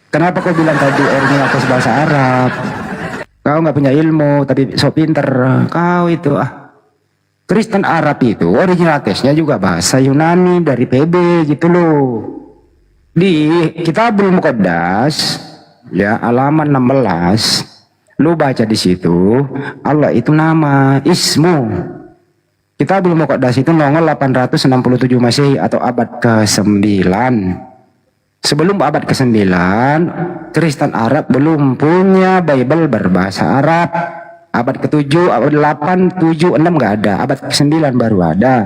kenapa kau bilang tadi original text bahasa Arab? Kau nggak punya ilmu, tapi sok pinter. Kau itu Kristen Arab itu original text-nya juga bahasa Yunani dari PB gitu loh. Di Kitabul Muqaddas ya halaman 16 lu baca di situ Allah itu nama Ismu. Kitabul Muqaddas itu nongol 867 Masehi atau abad ke-9. Sebelum abad ke-9 Kristen Arab belum punya Bible berbahasa Arab. Abad ke-7, abad 8, 7, 6 nggak ada. Abad ke-9 baru ada.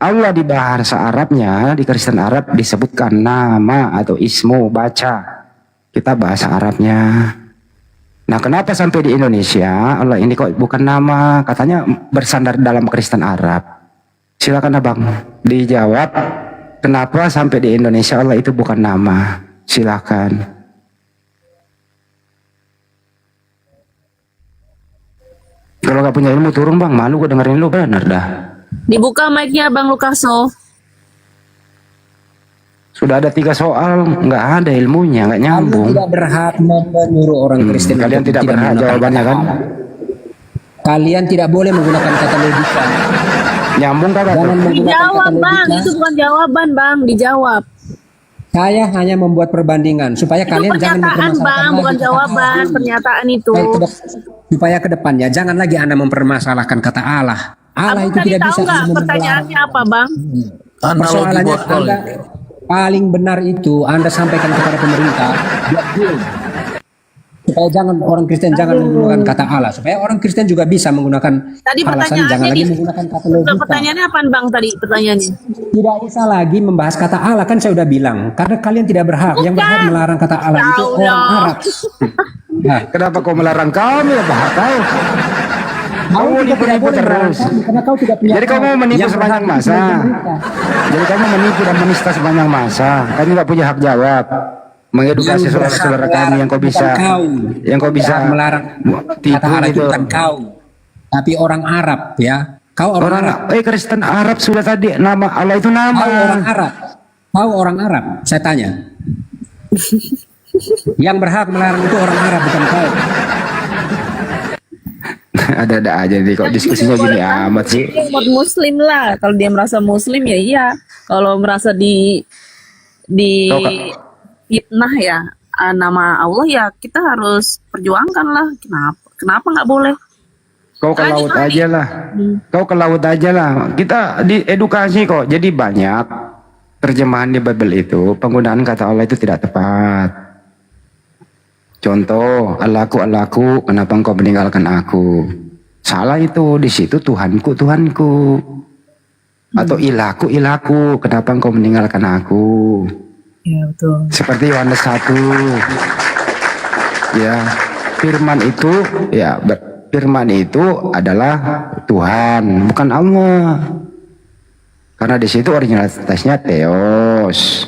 Allah di bahasa Arabnya, di Kristen Arab disebutkan nama atau ismu, baca. Kita bahasa Arabnya. Nah, kenapa sampai di Indonesia Allah ini kok bukan nama? Katanya bersandar dalam Kristen Arab. Silakan Abang dijawab. Kenapa sampai di Indonesia Allah itu bukan nama? Silakan. Kalau nggak punya ilmu turun bang, malu gue dengerin lu bener dah. Dibuka mic-nya Bang Lukaso. Sudah ada 3 soal, nggak ada ilmunya, nggak Kalian nyambung. tidak berhak menyuruh orang Kristen. Kalian untuk tidak berhak menggunakan jawabannya kan? kata-kata. Kalian tidak boleh menggunakan kata logika. Nyambung kan? Jangan menggunakan Dijawab kata Bang, logika. itu bukan jawaban Bang, dijawab. Saya hanya membuat perbandingan supaya Itu kalian jangan pernyataan mempermasalahkan Bang, lagi bukan kata jawaban, Allah. pernyataan itu. Supaya ke depannya jangan lagi Anda mempermasalahkan kata Allah. Allah Abang itu tadi tidak tahu bisa nggak melarang. pertanyaannya apa Bang? Analogi Persoalannya botol. Anda paling benar itu Anda sampaikan kepada pemerintah buat deal. Supaya jangan orang Kristen jangan menggunakan kata Allah, supaya orang Kristen juga bisa menggunakan Tadi alasan jangan pertanyaannya lagi nih, menggunakan kata logika. pertanyaannya apa Bang tadi pertanyaannya? Tidak usah lagi membahas kata Allah, kan saya udah bilang karena kalian tidak berhak. Yang berhak melarang kata Allah Ya itu Allah. orang Arab. Nah, Kenapa kau melarang kami ya Pak? Kau kau juga nipu-nipu tidak boleh melarang terus. kami karena kau tidak punya. Jadi kau mau menipu Yang sepanjang berhak masa. itu pemerintah. Jadi kamu menipu dan menista sepanjang masa. Kami nggak punya hak jawab. Mengedukasi Yang saudara-saudara berhak kami yang kau bisa, bukan kau. yang kau bisa Berhak melarang tipu kata Allah itu gitu. bukan kau, tapi orang Arab ya. Kau orang Arab. Kristen Arab sudah tadi nama Allah itu Kau nama. orang Arab. Kau orang Arab. Saya tanya. Yang berhak melarang itu orang Arab bukan kau. Ada-ada aja nih kok diskusinya gini amat sih. Dia umat Muslim lah. Kalau dia merasa Muslim ya iya. Kalau merasa di fitnah ya nama Allah ya kita harus perjuangkan lah. Kenapa nggak boleh? Kau ke laut Lanjut, aja lah. Kau ke laut aja lah. Kita diedukasi kok. Jadi banyak terjemahan di Bible itu penggunaan kata Allah itu tidak tepat. Contoh, Allahku, Allahku, kenapa engkau meninggalkan aku? Salah itu, di situ Tuhanku, Tuhanku. Atau ilahku, ilahku, kenapa engkau meninggalkan aku? Ya betul. Seperti Yohanes 1. Ya, firman itu firman itu adalah Tuhan, bukan Allah. Karena di situ originalitasnya Theos.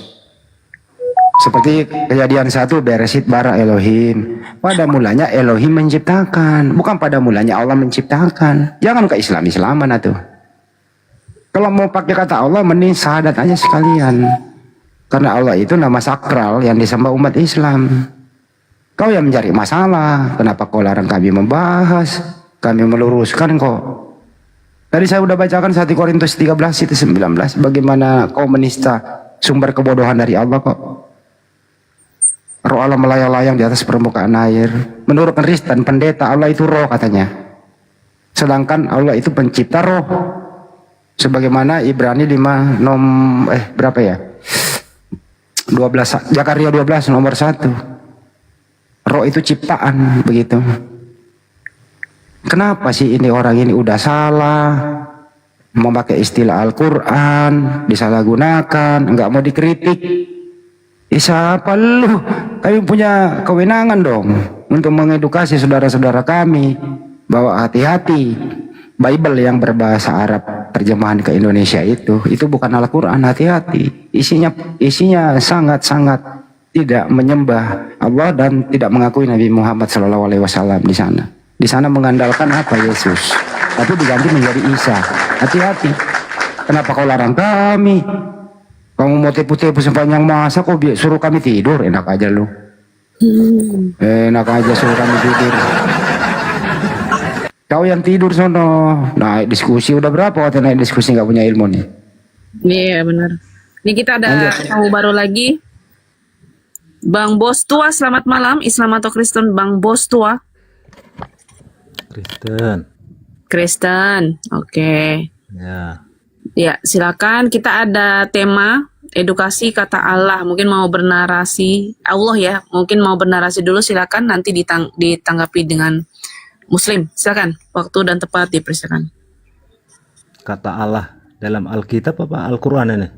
Seperti Kejadian 1, Beresit bara Elohim. Pada mulanya Elohim menciptakan, bukan pada mulanya Allah menciptakan. Jangan ke Islam-Islaman atuh. Kalau mau pakai kata Allah, mending syahadat aja sekalian. Karena Allah itu nama sakral yang disembah umat Islam. Kau yang mencari masalah, kenapa kau larang kami membahas? Kami meluruskan kok. Tadi saya udah bacakan 1 Korintus 13 itu 19. Bagaimana kau menista sumber kebodohan dari Allah kok. Roh Allah melayang-layang di atas permukaan air. Menurut Kristen, pendeta Allah itu roh katanya. Sedangkan Allah itu pencipta roh. Sebagaimana Ibrani 5 berapa ya? 12 Zakaria 12 nomor 1. Roh itu ciptaan begitu. Kenapa sih ini orang ini udah salah memakai istilah Al-Quran, disalahgunakan, nggak mau dikritik? Siapa lu? Kami punya kewenangan dong untuk mengedukasi saudara-saudara kami bahwa hati-hati, Bible yang berbahasa Arab terjemahan ke Indonesia itu bukan Al-Quran, hati-hati. Isinya sangat-sangat tidak menyembah Allah dan tidak mengakui Nabi Muhammad SAW di sana. Di sana mengandalkan apa? Yesus. Tapi diganti menjadi Isa. Hati-hati. Kenapa kau larang kami? Kamu mau tepu-tepu sepanjang masa kok suruh kami tidur? Enak aja lu. Enak aja suruh kami tidur. Kau yang tidur sono. Naik diskusi udah berapa waktu naik diskusi nggak punya ilmu nih? Iya benar. Ini kita ada tamu baru lagi. Bang Bos Tua, selamat malam. Islam atau Kristen, Bang Bos Tua? Kristen. Kristen, oke. Ya. Ya, silakan. Kita ada tema edukasi kata Allah. Mungkin mau bernarasi Allah ya. Mungkin mau bernarasi dulu, silakan. Nanti ditanggapi dengan Muslim. Silakan. Waktu dan tempat dipersilakan. Kata Allah dalam Alkitab apa Al-Quran ini?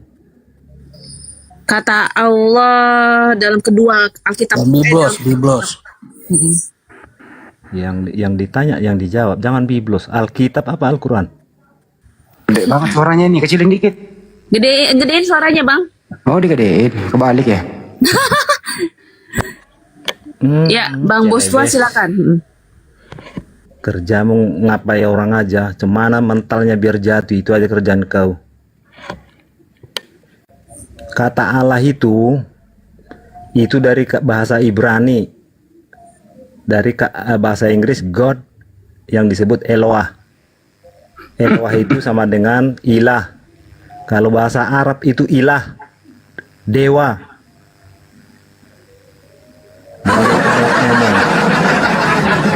Kata Allah dalam kedua Alkitab. Biblos. Yang ditanya, yang dijawab. Jangan biblos. Alkitab apa Al-Quran? Gede banget suaranya nih, kecilin dikit. Gedein suaranya, Bang. Oh digedein, kebalik ya? Ya, Bang Boswa silakan. Kerjamu ngapai orang aja, cemana mentalnya biar jatuh, itu aja kerjaan kau. Kata Allah itu dari bahasa Ibrani, dari bahasa Inggris God, yang disebut Eloah. Eloah itu sama dengan ilah. Kalau bahasa Arab itu ilah, dewa.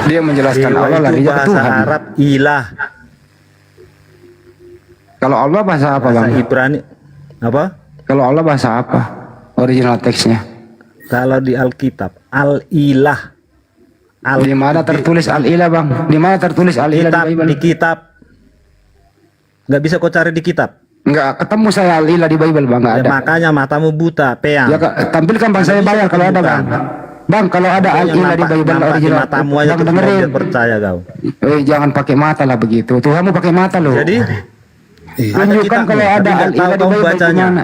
Dia menjelaskan Dewa Allah itu larinya ke bahasa Tuhan. Arab ilah. Kalau Allah bahasa apa, Bahasa Bang? Ibrani apa? Kalau Allah bahasa apa? Original teksnya. Kalau di Alkitab al-ilah. Di mana tertulis al-ilah, Bang? Di mana tertulis al-ilah Kitab, di Bible? di kitab. Nggak bisa kau cari di kitab. Enggak ketemu saya al-ilah di Bible, Bang, enggak Ya, ada. makanya matamu buta, peang. Ya, tampilkan, Bang, saya bayar kalau ada, Bang. Bang, kalau ada al-ilah di Bible nampak di original, matamu aja Bang, terus dengerin. biar percaya kau. Jangan pakai mata lah begitu. Tuhanmu pakai mata loh. Jadi tunjukkan kitabnya, kalau ada tapi nggak al-ilah tahu di kamu Bible bacanya. di mana?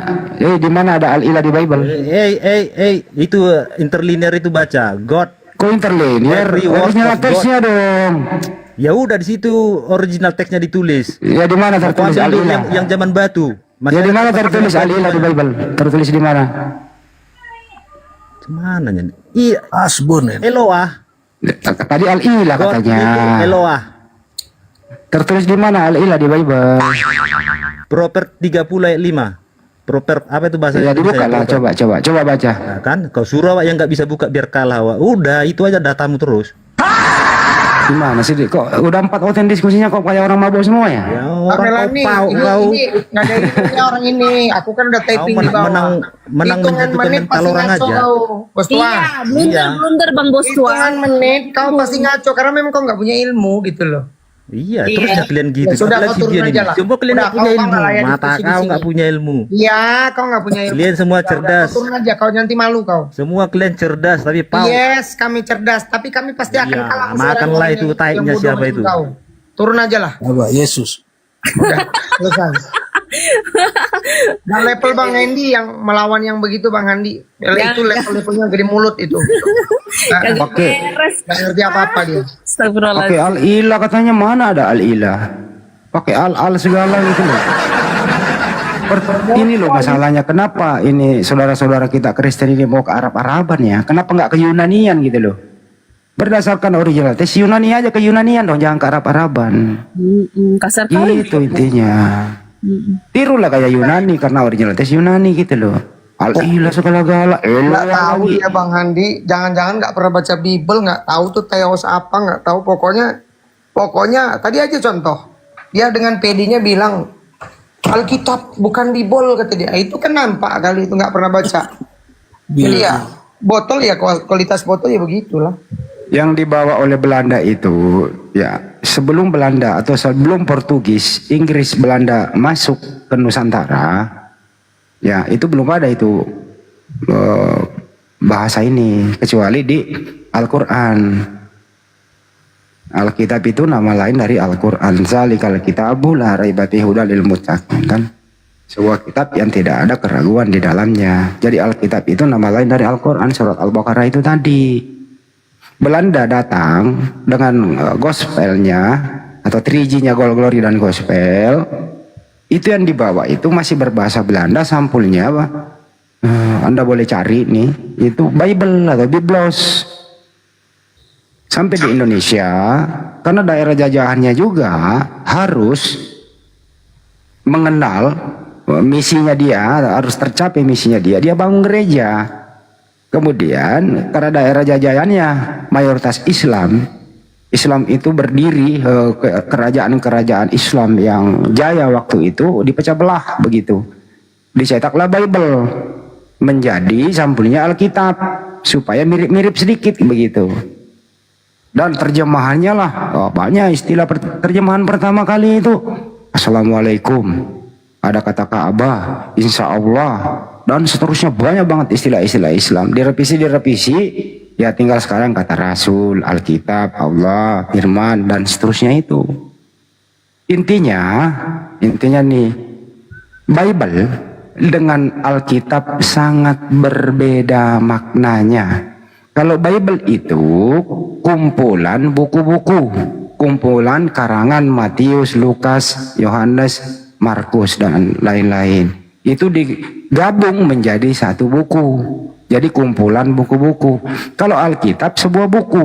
Di mana ada al-ilah di Bible? Itu interlinear itu baca God. Kok interlinear? Every word Original of teksnya dong. Ya udah di situ original teksnya ditulis. Ya di mana Kau tertulis ambil dulu al-ilah? yang zaman batu. Ya di mana tertulis al-ilah di Bible? Tertulis di mana? Mana nya? Asbun ini. Eloah. Tadi al-ilah God katanya. itu Eloah. Tertulis di mana al-ilah di Bible? Proper 30 ayat 5. Proper apa itu bahasa Ya dibuka lah, coba baca. Nah, kan kau suruh awak yang nggak bisa buka biar kalah awak. Udah itu aja datamu terus. Gimana sih, kok udah 4 oten diskusinya kok kayak orang mabuk semua ya? Ya Kak orang Melani, kau ini nggak ada ilmunya orang ini. Aku kan udah typing di bawah. menang Hitungan menentukan menit mental pasti orang ngaco aja. kau, Bos Tua. Iya, blunder Bang Boswa. Hitungan menit kau pasti ngaco karena memang kau nggak punya ilmu gitu loh. Iya, terus dah kalian gitu. Ya sudah, Apalagi kau turun dia aja ini. lah. Coba kalian Udah, nggak punya kau ilmu. nggak layak Mata diskusi di kau sini. nggak punya ilmu. Iya, kau nggak punya ilmu. Kalian semua Udah, cerdas. kau turun aja, kau nanti malu kau. Semua kalian cerdas tapi pau. Yes, kami cerdas, tapi kami pasti akan Iya, kalah. makanlah itu taiknya siapa itu. Kau. Turun aja lah. Apa? Yesus. Udah, selesai. Dan level Bang Andi yang melawan yang begitu Bang Andi. Itu level-levelnya gede mulut itu. Oke. Gak ngerti apa-apa dia. Pakai al-ilah katanya, mana ada al-ilah? Pakai al segala gitu loh. Ini loh masalahnya, kenapa ini saudara-saudara kita Kristen ini mau ke Arab-Araban ya? Kenapa nggak ke Yunanian gitu loh? Berdasarkan original teks Yunani aja, ke Yunanian dong, jangan ke Arab-Araban. Kasar kali. Itu intinya. Tirulah kayak Yunani karena original teks Yunani gitu loh. Al-ilah segala-gala. Nggak tahu dia Bang Andi. Jangan-jangan nggak pernah baca Bible, nggak tahu tuh teos apa, nggak tahu. Pokoknya tadi aja contoh. Dia dengan PD-nya bilang Alkitab bukan Bible kata dia. Itu kan nampak kali itu nggak pernah baca. Jadi ya botol ya, kualitas botol ya begitulah. Yang dibawa oleh Belanda itu ya sebelum Belanda atau sebelum Portugis, Inggris, Belanda masuk ke Nusantara, ya itu belum ada itu bahasa ini kecuali di Al-Quran. Alkitab itu nama lain dari Al-Quran. Zalikal kitabu la raiba fihi hudal lil muttaqin, kan? Sebuah kitab yang tidak ada keraguan di dalamnya. Jadi Alkitab itu nama lain dari Al-Quran, surat Al-Baqarah itu tadi. Belanda datang dengan gospelnya atau 3G-nya Gold Glory dan Gospel. Itu yang dibawa itu masih berbahasa Belanda, sampulnya apa? Anda boleh cari nih, itu Bible atau Biblos. Sampai di Indonesia, karena daerah jajahannya juga harus mengenal misinya dia, harus tercapai misinya dia bangun gereja. Kemudian karena daerah jajahannya mayoritas Islam itu berdiri, kerajaan-kerajaan Islam yang jaya waktu itu dipecah belah begitu. Dicetaklah Bible menjadi sampulnya Alkitab supaya mirip-mirip sedikit begitu. Dan terjemahannya lah, banyak istilah terjemahan pertama kali itu Assalamualaikum, ada kata Ka'bah, Insya Allah, dan seterusnya banyak banget istilah-istilah Islam. Direvisi, ya tinggal sekarang kata Rasul, Alkitab, Allah, Firman, dan seterusnya itu. Intinya nih, Bible dengan Alkitab sangat berbeda maknanya. Kalau Bible itu kumpulan buku-buku, kumpulan karangan Matius, Lukas, Yohanes, Markus dan lain-lain. Itu digabung menjadi satu buku. Jadi kumpulan buku-buku. Kalau Alkitab sebuah buku.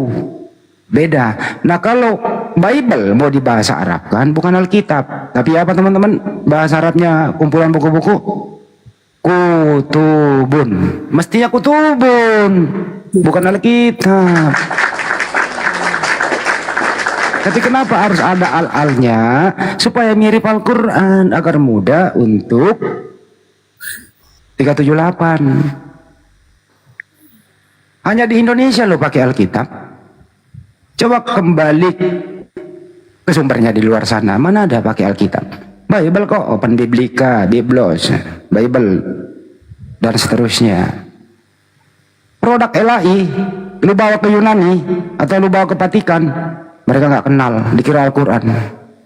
Beda. Nah kalau Bible mau dibahasa Arab kan bukan Alkitab. Tapi apa teman-teman? Bahasa Arabnya kumpulan buku-buku? Kutubun. Mestinya kutubun. Bukan Alkitab. Tapi kenapa harus ada al-alnya? Supaya mirip Al-Quran. Agar mudah untuk 378. Hanya di Indonesia loh pakai Alkitab. Coba kembali ke sumbernya di luar sana. Mana ada pakai Alkitab? Bible kok, Open Biblika, Biblos, Bible, dan seterusnya. Produk LAI, lu bawa ke Yunani atau lu bawa ke Vatikan, mereka nggak kenal, dikira Al-Quran.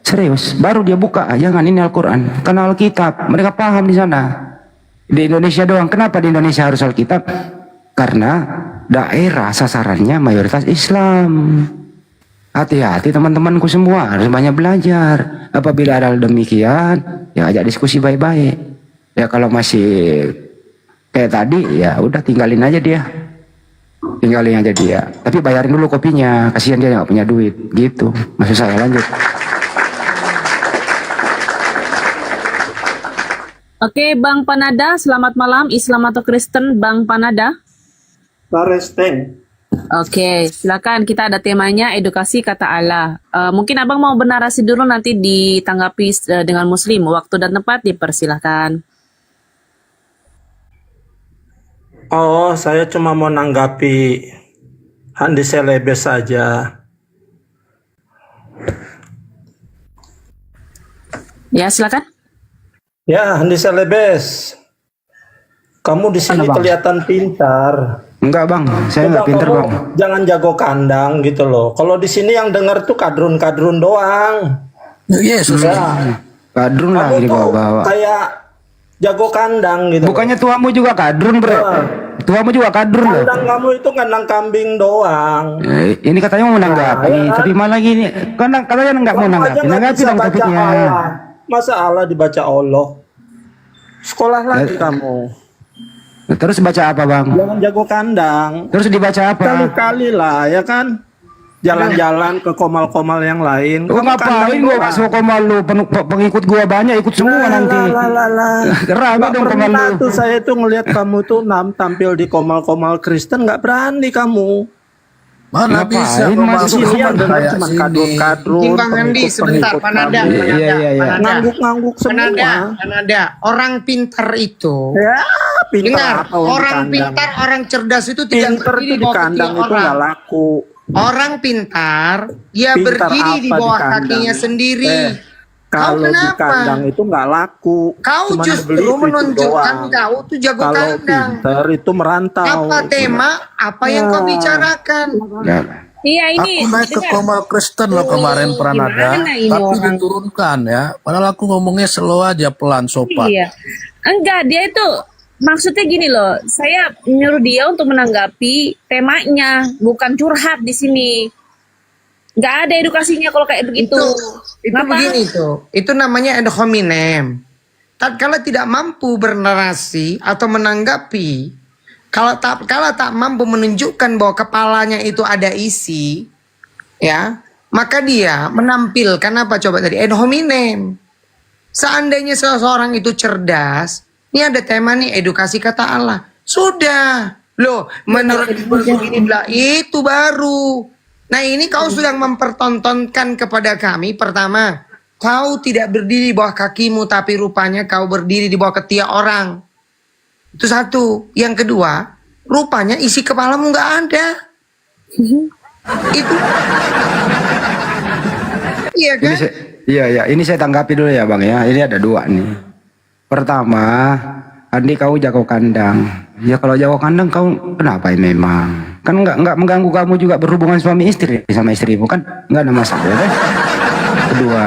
Serius, baru dia buka, jangan ini Al-Quran, karena Alkitab, mereka paham di sana. Di Indonesia doang. Kenapa di Indonesia harus Alkitab? Karena daerah sasarannya mayoritas Islam. Hati-hati teman-temanku semua, harus banyak belajar. Apabila ada demikian, ya ajak diskusi baik-baik. Ya kalau masih kayak tadi, ya udah tinggalin aja dia. Tinggalin aja dia. Tapi bayarin dulu kopinya, kasihan dia nggak punya duit. Gitu. Maksud saya, lanjut. Oke, Bang Panada, selamat malam. Islam atau Kristen, Bang Panada? Kristen. Oke, silakan. Kita ada temanya edukasi kata Allah. Mungkin Abang mau bernarasi dulu, nanti ditanggapi dengan Muslim. Waktu dan tempat dipersilahkan. Oh, saya cuma mau nanggapi Handi Selebes saja. Ya, silakan. Ya, Handi Selebes. Kamu di sini kelihatan pintar. Enggak bang, saya nggak pinter kamu bang. Jangan jago kandang gitu loh. Kalau di sini yang dengar tuh kadrun-kadrun doang. Yesus. Ya. Kadrun lah Kamu ini tuh bawa-bawa. kayak jago kandang gitu. Bukannya tuamu juga kadrun bro? Tuamu juga kadrun loh. Kandang kamu itu kandang kambing doang. Ini katanya mau menanggapi, tapi malah gini, katanya nggak mau Kamu aja menanggapi. nggak Nanggapi bisa dong baca topiknya. Allah. Masa Allah dibaca Allah? Sekolah lagi kamu. Terus baca apa bang? Jangan jago kandang. Terus dibaca apa? Kali-kali lah ya kan. Jalan-jalan ke komal-komal yang lain. Lu ngapain gua masuk komal lu? Pengikut gua banyak, ikut semua nanti. Rame dong komal lu. Tuh saya tuh ngelihat kamu tuh tampil di komal-komal Kristen, nggak berani kamu. Mana bisa Ngapain masuk Sini yang komal dengar kayak cuma sini? kadrun-kadrun. Bang Andi sebentar, Panada. Iya. Ngangguk-ngangguk semua. Panada. Orang pintar itu. Ya, pintar Dengar, apa di orang kandang? pintar, orang cerdas itu tidak Pintar berdiri itu di di bawah kaki kandang itu orang. nggak laku. Orang pintar, dia Pintar berdiri di apa bawah di kandang? kakinya sendiri. Kalau di kenapa? kandang itu nggak laku. Kau Cuman justru beli itu menunjukkan doang. kau tuh jago Kalau kandang. pintar itu merantau. Apa tema? Apa yang kau bicarakan? Iya, ini. Aku naik ke komal Kristen loh kemarin Pranada, gimana ini tapi orang? diturunkan ya. Padahal aku ngomongnya slow aja, pelan, sopan. Iya. Enggak, dia itu maksudnya gini loh. Saya nyuruh dia untuk menanggapi temanya, bukan curhat di sini. Nggak ada edukasinya kalau kayak begitu. Itu Kenapa? begini tuh. Itu namanya ad hominem. Tatkala tidak mampu bernarasi atau menanggapi, kalau tak mampu menunjukkan bahwa kepalanya itu ada isi, ya, maka dia menampilkan apa coba tadi? Ad hominem. Seandainya seseorang itu cerdas, ini ada tema nih edukasi kata Allah. Sudah. Loh, menurut begini bilang itu baru. Nah, ini kau sedang mempertontonkan kepada kami. Pertama, kau tidak berdiri di bawah kakimu, tapi rupanya kau berdiri di bawah ketiak orang. Itu satu. Yang kedua, rupanya isi kepalamu nggak ada. Itu. Iya kan? Ini saya tanggapi dulu ya bang ya. Ini ada dua nih. Pertama, Andi kau jago kandang. Ya kalau jago kandang kau kenapa ya memang? Kan nggak mengganggu kamu juga berhubungan suami istri sama istrimu kan? Nggak ada masalah kan? Kedua,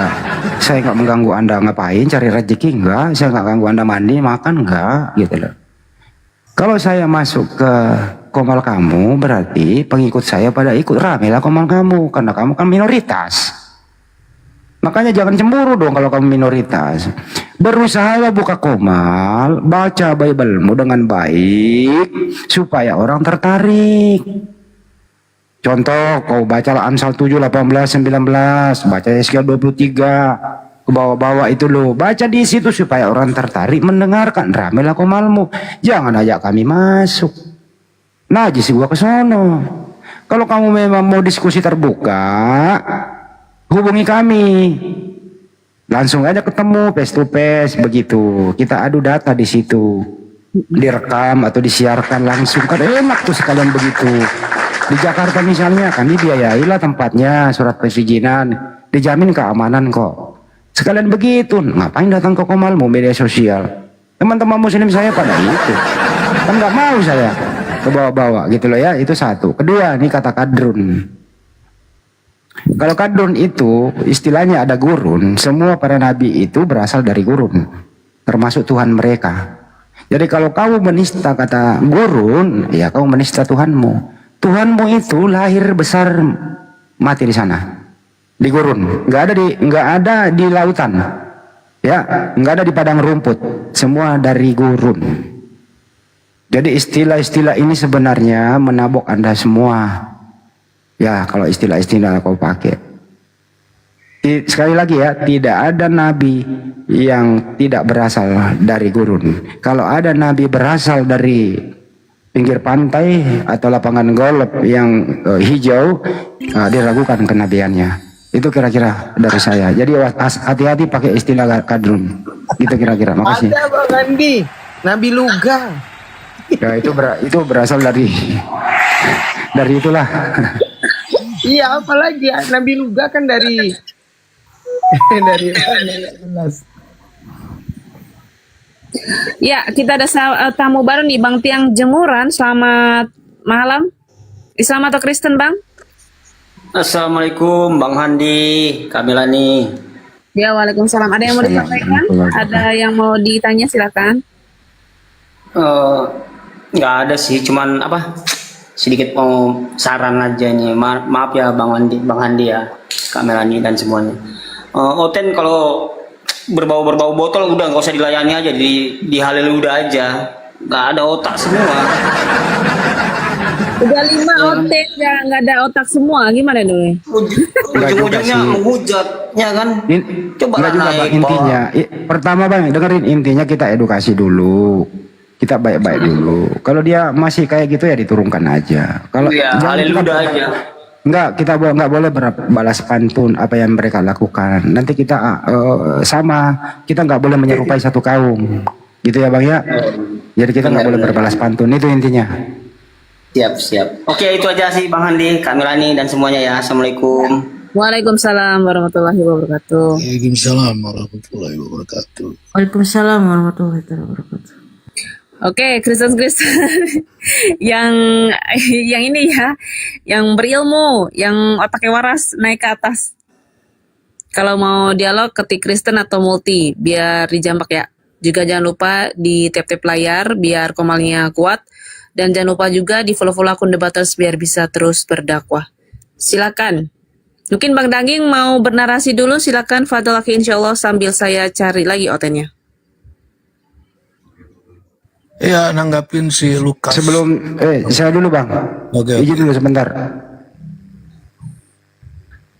saya nggak mengganggu anda ngapain cari rezeki enggak? Saya nggak ganggu anda mandi makan enggak gitu loh. Kalau saya masuk ke komal kamu, berarti pengikut saya pada ikut ramelah komal kamu, karena kamu kan minoritas. Makanya jangan cemburu dong kalau kamu minoritas. Berusahalah buka komal, baca Bible-mu dengan baik supaya orang tertarik. Contoh, kau bacalah Amsal 7, 18, 19, baca Yesaya 23, ke bawah-bawah itu loh. Baca di situ supaya orang tertarik mendengarkan. Ramelah komalmu. Jangan ajak kami masuk. Najis gua ke sono. Kalau kamu memang mau diskusi terbuka, hubungi kami. Langsung aja ketemu face to face begitu. Kita adu data di situ. Direkam atau disiarkan langsung, kan enak tuh sekalian begitu. Di Jakarta misalnya kami biayailah tempatnya, surat perizinan, dijamin keamanan kok. Sekalian begitu, ngapain datang ke komalmu media sosial? Teman-teman muslim saya pada itu, kan nggak mau saya ke bawah-bawah gitu loh ya. Itu satu. Kedua, ini kata kadrun. Kalau kadrun itu istilahnya ada gurun. Semua para nabi itu berasal dari gurun, termasuk Tuhan mereka. Jadi kalau kamu menista kata gurun, ya kamu menista Tuhanmu. Tuhanmu itu lahir besar mati di sana, di gurun, nggak ada di lautan, ya, nggak ada di padang rumput, semua dari gurun. Jadi istilah-istilah ini sebenarnya menabok Anda semua, ya, kalau istilah-istilah kau pakai. Sekali lagi ya, tidak ada nabi yang tidak berasal dari gurun. Kalau ada nabi berasal dari pinggir pantai atau lapangan golf yang hijau, diragukan kenabiannya. Itu kira-kira dari saya. Jadi hati-hati pakai istilah kadrun. Gitu kira-kira. Makasih. Ada Bang Andi, Nabi Luga. Ya itu berasal dari itulah. Iya, apalagi ya, Nabi Luga kan dari Ya, kita ada tamu baru nih, Bang Tiang Jemuran. Selamat malam. Islam atau Kristen, Bang? Assalamualaikum, Bang Handi, Kamilani. Ya, waalaikumsalam. Ada yang mau disampaikan? Ada yang mau ditanya, silakan. Nggak ada sih, cuman sedikit mau saran aja nih. Maaf ya, Bang Handi ya, Kamilani dan semuanya. Oten kalau berbau botol udah nggak usah dilayani aja, di haleluya aja, nggak ada otak semua. Udah 5 otek nggak ada otak semua, gimana dong? Ujung-ujungnya menghujat, ya kan? Coba Enggak juga Bang, intinya. Pertama Bang, dengerin, intinya kita edukasi dulu. Kita baik-baik dulu. Kalau dia masih kayak gitu ya diturunkan aja. Kalau ya, haleluya aja. Enggak, kita nggak boleh balas pantun apa yang mereka lakukan. Nanti kita kita nggak boleh menyerupai satu kaum, gitu ya Bang ya. Jadi kita nggak boleh berbalas pantun, itu intinya. Siap. Oke, itu aja sih Bang Handi, Kamilani dan semuanya ya. Assalamualaikum. Waalaikumsalam warahmatullahi wabarakatuh. Waalaikumsalam warahmatullahi wabarakatuh. Waalaikumsalam warahmatullahi wabarakatuh. Oke, Kristen yang ini ya, yang berilmu, yang otaknya waras naik ke atas. Kalau mau dialog ketik Kristen atau multi biar dijambak ya. Juga jangan lupa di tap-tap layar biar komalnya kuat, dan jangan lupa juga di follow akun Debaters biar bisa terus berdakwah. Silakan. Mungkin Bang Daging mau bernarasi dulu, silakan Fadil Aki, insyaallah sambil saya cari lagi otennya. Iya, nanggapin si Lukas. Sebelum saya dulu Bang. Oke. Izin dulu sebentar.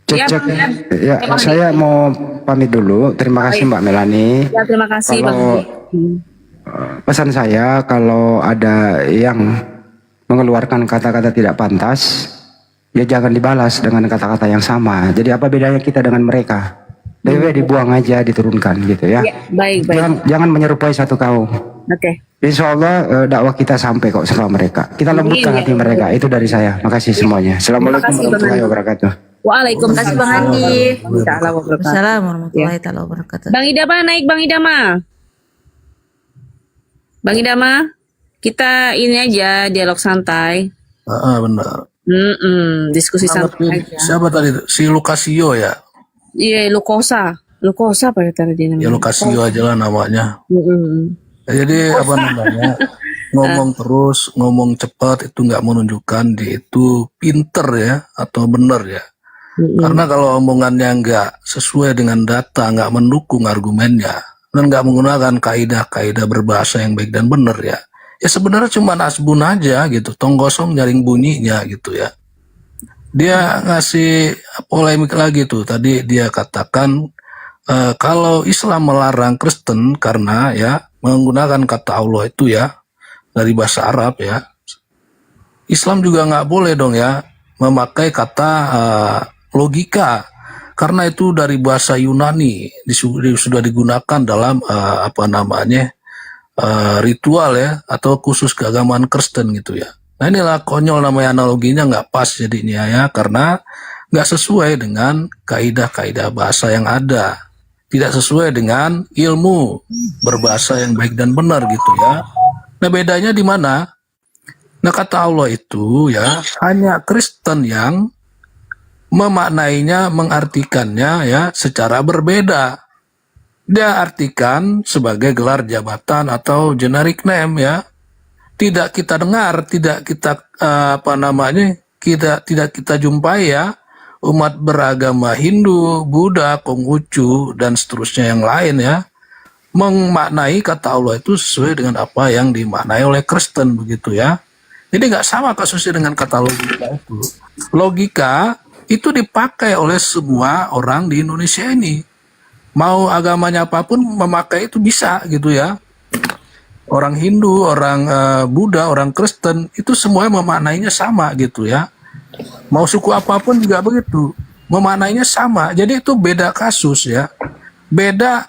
Cek. Ya, saya mau pamit dulu. Terima kasih Mbak Melani. Ya, terima kasih Bang. Pesan saya, kalau ada yang mengeluarkan kata-kata tidak pantas, ya jangan dibalas dengan kata-kata yang sama. Jadi apa bedanya kita dengan mereka? Dibuang aja, diturunkan gitu ya. Baik. Jangan menyerupai satu kaum. Oke. Insya Allah dakwah kita sampai kok sama mereka. Kita lembutkan hati mereka. Itu dari saya. Makasih semuanya. Assalamualaikum warahmatullahi wabarakatuh. Waalaikumsalam Bang Handi. Waalaikumsalam warahmatullahi wabarakatuh. Bang Idama naik, Bang Idama. Bang Idama, kita ini aja dialog santai. Benar. Diskusi santai aja. Siapa tadi? Si Lukasio ya? Iya, Lukosa apa ya tadi namanya? Ya Lukasio aja lah namanya. Jadi apa namanya? ngomong terus, ngomong cepat itu nggak menunjukkan dia itu pinter ya atau benar ya. Karena kalau omongannya nggak sesuai dengan data, nggak mendukung argumennya, dan nggak menggunakan kaidah-kaidah berbahasa yang baik dan benar ya, ya sebenarnya cuma asbun aja gitu, tong kosong nyaring bunyinya gitu ya. Dia ngasih polemik lagi tuh, tadi dia katakan kalau Islam melarang Kristen karena ya menggunakan kata Allah itu ya dari bahasa Arab ya, Islam juga nggak boleh dong ya memakai kata logika, karena itu dari bahasa Yunani sudah digunakan dalam ritual ya atau khusus keagamaan Kristen gitu ya. Nah inilah konyol namanya, analoginya nggak pas jadinya ya, karena nggak sesuai dengan kaidah-kaidah bahasa yang ada, tidak sesuai dengan ilmu berbahasa yang baik dan benar gitu ya. Nah bedanya di mana? Nah kata Allah itu ya hanya Kristen yang memaknainya, mengartikannya ya secara berbeda. Dia artikan sebagai gelar jabatan atau generic name ya. Tidak kita dengar, tidak kita tidak kita jumpai ya umat beragama Hindu, Buddha, Konghucu dan seterusnya yang lain ya memaknai kata Allah itu sesuai dengan apa yang dimaknai oleh Kristen begitu ya. Jadi nggak sama kasusnya dengan kata logika itu. Logika itu dipakai oleh semua orang di Indonesia ini. Mau agamanya apapun memakai itu bisa gitu ya. Orang Hindu, orang Buddha, orang Kristen itu semuanya memaknainya sama gitu ya. Mau suku apapun juga begitu, memaknainya sama. Jadi itu beda kasus ya. Beda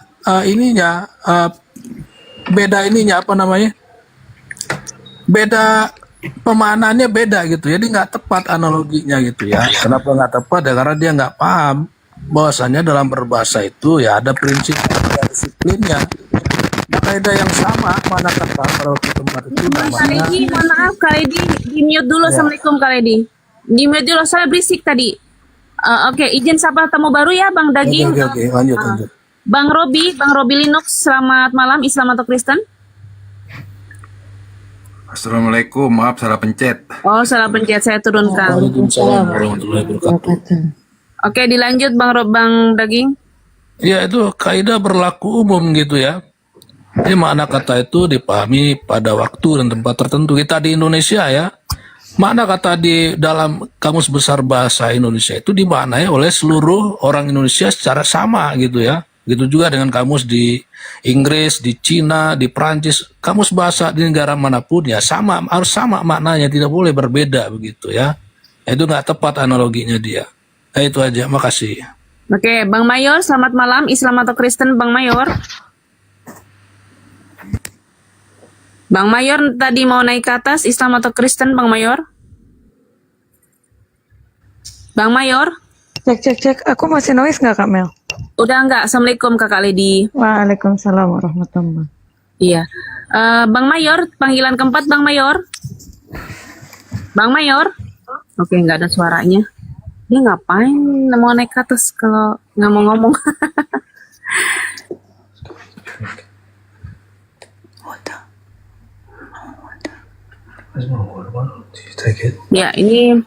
beda pemaknaannya beda gitu. Jadi nggak tepat analoginya gitu ya. Kenapa nggak tepat ya? Karena dia nggak paham bahwasanya dalam berbahasa itu ya ada prinsip dan disiplinnya. Nah, kaidah yang sama mana kata kalau ke tempat itu namanya. Kak Ledi, mohon maaf Kak Ledi, di mute dulu. Assalamualaikum Kak Ledi. Di mute dulu, saya berisik tadi. Oke, izin sapa tamu baru ya Bang Daging. Oke, lanjut. Bang Robi Linux, selamat malam, Islam atau Kristen? Assalamualaikum, maaf salah pencet. Oh, salah pencet, saya turunkan. Waalaikumsalam warahmatullahi wabarakatuh. Oke, dilanjut Bang Daging. Ya itu kaidah berlaku umum gitu ya. Ini makna kata itu dipahami pada waktu dan tempat tertentu. Kita di Indonesia ya, makna kata di dalam Kamus Besar Bahasa Indonesia itu dimaknai oleh seluruh orang Indonesia secara sama gitu ya. Gitu juga dengan kamus di Inggris, di Cina, di Prancis, kamus bahasa di negara manapun ya sama, harus sama maknanya, tidak boleh berbeda begitu ya. Itu nggak tepat analoginya dia. Nah, itu aja, makasih. Oke, Bang Mayor, selamat malam, Islam atau Kristen Bang Mayor? Bang Mayor tadi mau naik ke atas, Islam atau Kristen Bang Mayor? Bang Mayor? Cek. Aku masih noise nggak Kak Mel? Udah enggak. Assalamualaikum Kakak Ledi. Waalaikumsalam warahmatullahi. Iya. Bang Mayor, panggilan keempat Bang Mayor. Bang Mayor. Oke, nggak ada suaranya. Dia ngapain mau naik ke atas kalau nggak mau ngomong? Ya, ini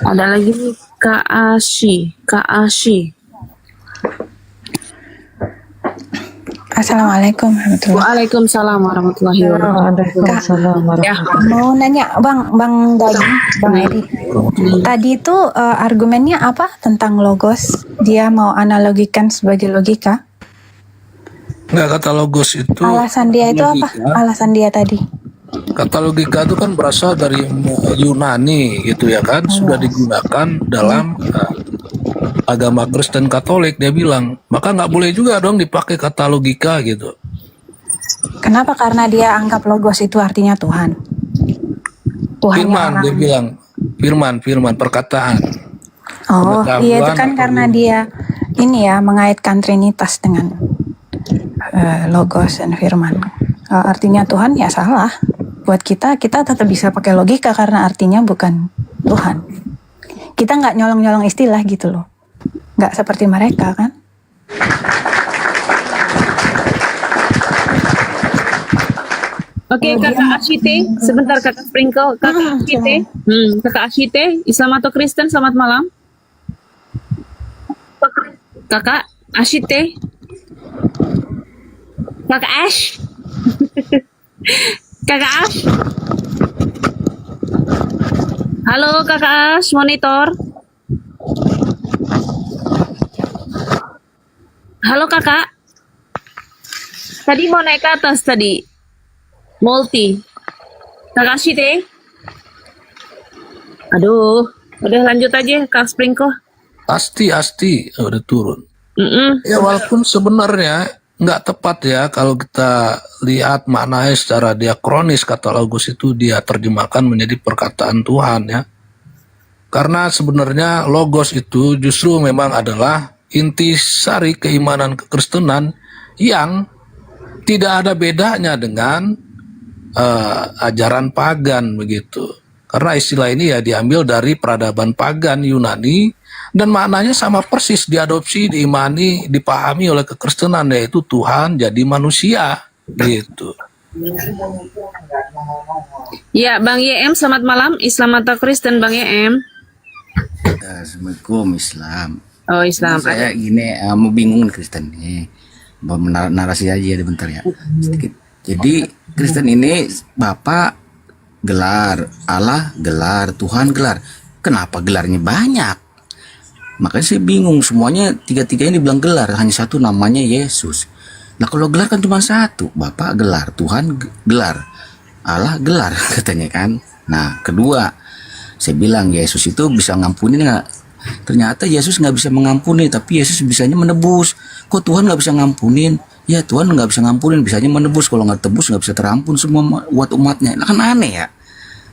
ada lagi nih Kak Ashi. Assalamualaikum warahmatullahi. Waalaikumsalam warahmatullahi wabarakatuh. Ya, mau nanya Bang Edi. Tadi itu argumennya apa tentang logos? Dia mau analogikan sebagai logika. Nggak, kata logos itu. Alasan dia itu apa? Alasan dia tadi. Kata logika itu kan berasal dari Yunani gitu ya kan, sudah digunakan dalam agama Kristen Katolik. Dia bilang, maka nggak boleh juga dong dipakai kata logika gitu. Kenapa? Karena dia anggap logos itu artinya Tuhan. Firman, dia bilang firman perkataan. Oh iya, itu kan karena dia ini ya mengaitkan Trinitas dengan logos dan firman. Artinya Tuhan ya salah. Buat kita tetap bisa pakai logika karena artinya bukan Tuhan. Kita nggak nyolong-nyolong istilah gitu loh. Nggak seperti mereka kan. Oke, kakak Ashite, sebentar kakak Sprinkle, kakak Ashite, kakak Ashite, Islam atau Kristen, selamat malam. Kakak Ashite, kakak Ash, kakak Ash, halo kakak Ash, monitor. Halo kakak, tadi mau naik ke atas tadi. Multi. Kakak Ashite. Aduh, udah lanjut aja Kak Sprinkle. Asti udah turun. Ya walaupun sebenarnya nggak tepat ya kalau kita lihat maknanya secara diakronis, kata logos itu dia terjemahkan menjadi perkataan Tuhan ya. Karena sebenarnya logos itu justru memang adalah intisari keimanan kekristenan yang tidak ada bedanya dengan ajaran pagan begitu. Karena istilah ini ya diambil dari peradaban pagan Yunani dan maknanya sama persis, diadopsi, diimani, dipahami oleh kekristenan, yaitu Tuhan jadi manusia gitu. Ya, Bang YM, selamat malam. Islam atau Kristen, Bang YM? Assalamualaikum, Islam. Oh, Islam. Saya gini, mau bingung Kristen nih. Narasi aja bentar ya. Sedikit. Jadi Kristen ini Bapak gelar, Allah gelar, Tuhan gelar. Kenapa gelarnya banyak? Makanya saya bingung, semuanya tiga-tiganya dibilang gelar, hanya satu namanya Yesus. Nah kalau gelar kan cuma satu, Bapak gelar, Tuhan gelar, Allah gelar katanya kan. Nah kedua, saya bilang Yesus itu bisa ngampuni nggak? Ternyata Yesus nggak bisa mengampuni, tapi Yesus bisanya menebus. Kok Tuhan nggak bisa ngampunin? Ya Tuhan nggak bisa ngampunin, bisanya menebus. Kalau nggak tebus nggak bisa terampun semua buat umatnya. Nah, kan aneh ya.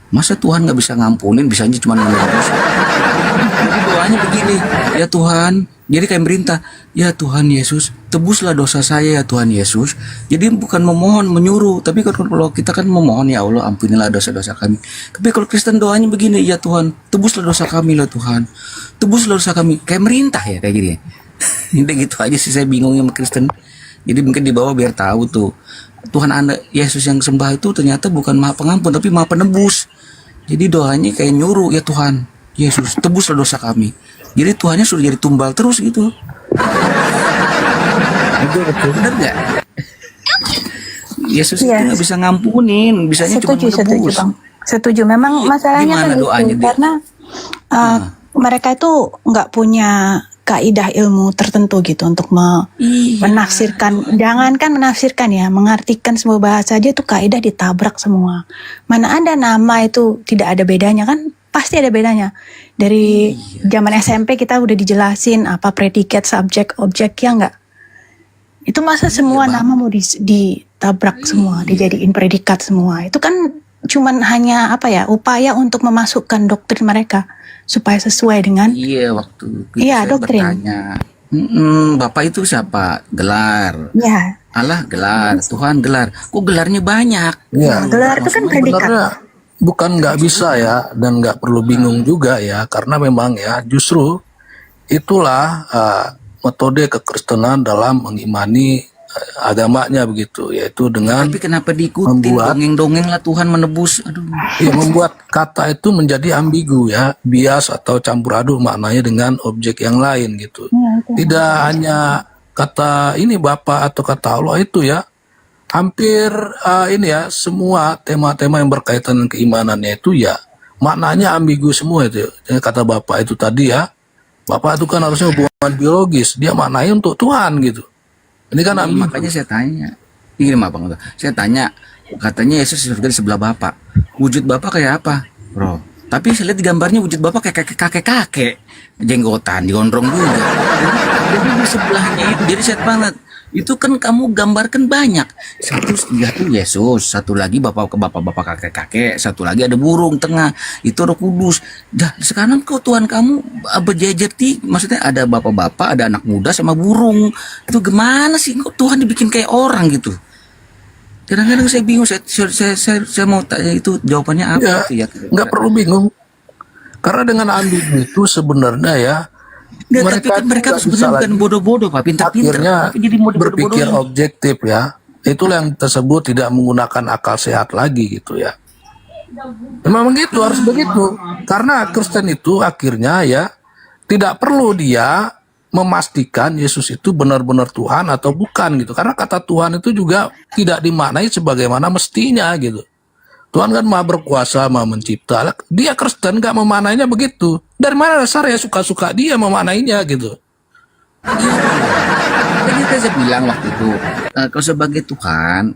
Masa Tuhan nggak bisa ngampunin, bisanya cuma menebus? Jadi doanya begini, ya Tuhan. Jadi kayak merintah, ya Tuhan Yesus, tebuslah dosa saya ya Tuhan Yesus. Jadi bukan memohon, menyuruh. Tapi kalau kita kan memohon, ya Allah ampunilah dosa-dosa kami. Tapi kalau Kristen doanya begini, ya Tuhan, tebuslah dosa kami lah Tuhan. Tebuslah dosa kami. Kayak merintah ya, kayak gini. Ini gitu aja sih, saya bingung sama Kristen. Jadi mungkin di bawah biar tahu tuh, Tuhan Anda, Yesus yang sembah itu ternyata bukan Maha Pengampun, tapi Maha Penebus. Jadi doanya kayak nyuruh, ya Tuhan Yesus, tebuslah dosa kami. Jadi Tuhannya sudah jadi tumbal terus gitu. Bener nggak? Yesus itu nggak bisa ngampunin, bisanya cuma menebus. Setuju, Bang. Setuju. Memang masalahnya kan itu karena mereka itu nggak punya kaidah ilmu tertentu gitu untuk menafsirkan. Jangankan menafsirkan ya, mengartikan sebuah bahasa aja tuh kaidah ditabrak semua. Mana ada nama itu tidak ada bedanya kan? Pasti ada bedanya. Dari zaman SMP kita udah dijelasin apa predikat, subjek, objek, ya enggak? Itu masa semua nama mau ditabrak semua, dijadiin predikat semua. Itu kan cuman hanya apa ya, upaya untuk memasukkan doktrin mereka supaya sesuai dengan waktu saya doktrin. Bertanya, Bapak itu siapa? Gelar. Ya. Allah gelar, Tuhan gelar. Kok gelarnya banyak? Ya, gelar itu kan predikat. Bukan nggak bisa ya, dan nggak perlu bingung juga ya, karena memang ya justru itulah metode kekristenan dalam mengimani agamanya begitu, yaitu dengan tapi kenapa diikuti dongeng-dongeng lah Tuhan menebus? Aduh. Ya, membuat kata itu menjadi ambigu ya, bias atau campur aduk maknanya dengan objek yang lain gitu. Tidak hanya kata ini Bapa atau kata Allah itu ya, hampir ini ya, semua tema-tema yang berkaitan dengan keimanannya itu ya maknanya ambigu semua itu. Jadi kata Bapak itu tadi ya, Bapak itu kan harusnya hubungan biologis, dia maknanya untuk Tuhan gitu. Ini kan ambigu. Makanya saya tanya, ini Bang, saya tanya, katanya Yesus di sebelah Bapak, wujud Bapak kayak apa, bro? Tapi saya lihat di gambarnya wujud Bapak kayak kakek-kakek, jenggotan, digondrong juga. Jadi di sebelahnya itu, jadi set banget. Itu kan kamu gambarkan banyak. Satu Yesus, satu lagi bapak kakek-kakek, satu lagi ada burung tengah, itu Roh Kudus. Dah sekarang kok Tuhan kamu berjejer maksudnya ada bapak-bapak, ada anak muda sama burung. Itu gimana sih kok Tuhan dibikin kayak orang gitu? Kadang-kadang saya bingung, saya mau tanya itu jawabannya apa ya, nggak perlu bingung. Karena dengan ambigu itu sebenarnya ya, mereka sebenarnya bukan bodoh-bodoh Pak, pintar-pintar. Akhirnya berpikir objektif ya. Itulah yang tersebut tidak menggunakan akal sehat lagi gitu ya. Memang begitu, harus begitu. Karena Kristen itu akhirnya ya tidak perlu dia memastikan Yesus itu benar-benar Tuhan atau bukan gitu. Karena kata Tuhan itu juga tidak dimaknai sebagaimana mestinya gitu. Tuhan kan maha berkuasa, maha mencipta. Dia Kristen gak memaknainya begitu. Dari mana dasarnya suka-suka dia memaknainya gitu. Tadi saya bilang waktu itu, kalau sebagai Tuhan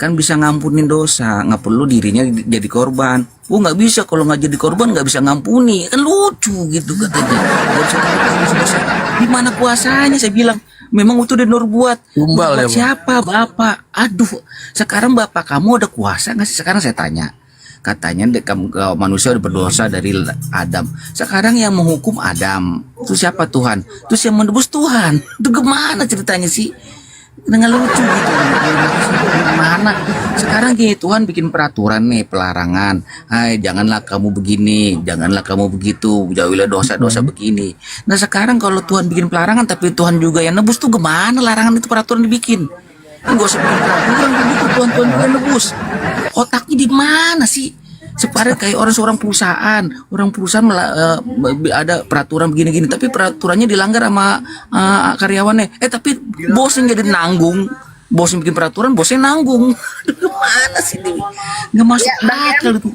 kan bisa ngampunin dosa, nggak perlu dirinya jadi korban. Nggak bisa, kalau nggak jadi korban nggak bisa ngampuni, kan lucu gitu katanya. Nggak bisa ngampuni dosa. Di mana puasanya? Saya bilang, memang itu udah Nur buat. Tumbal ya, Buat siapa Bapak? Aduh, sekarang Bapak kamu ada kuasa nggak sih? Sekarang saya tanya. Katanya manusia udah berdosa dari Adam. Sekarang yang menghukum Adam itu siapa? Tuhan. Terus yang menebus Tuhan. Itu gimana ceritanya sih? Dengan lucu gitu. Gimana? Sekarang gini, Tuhan bikin peraturan nih, pelarangan. Hai, janganlah kamu begini, janganlah kamu begitu, jauhilah dosa-dosa begini. Nah sekarang kalau Tuhan bikin pelarangan tapi Tuhan juga yang nebus tuh gimana larangan itu peraturan dibikin? Enggak usah bikin peraturan begitu, Tuhan juga yang nebus. Otaknya di mana sih? Sepadan kayak seorang perusahaan ada peraturan begini-gini, tapi peraturannya dilanggar sama karyawannya. Tapi bosnya jadi nanggung. Bosnya bikin peraturan, bosnya nanggung. Gimana sih ini? Nggak masuk akal itu.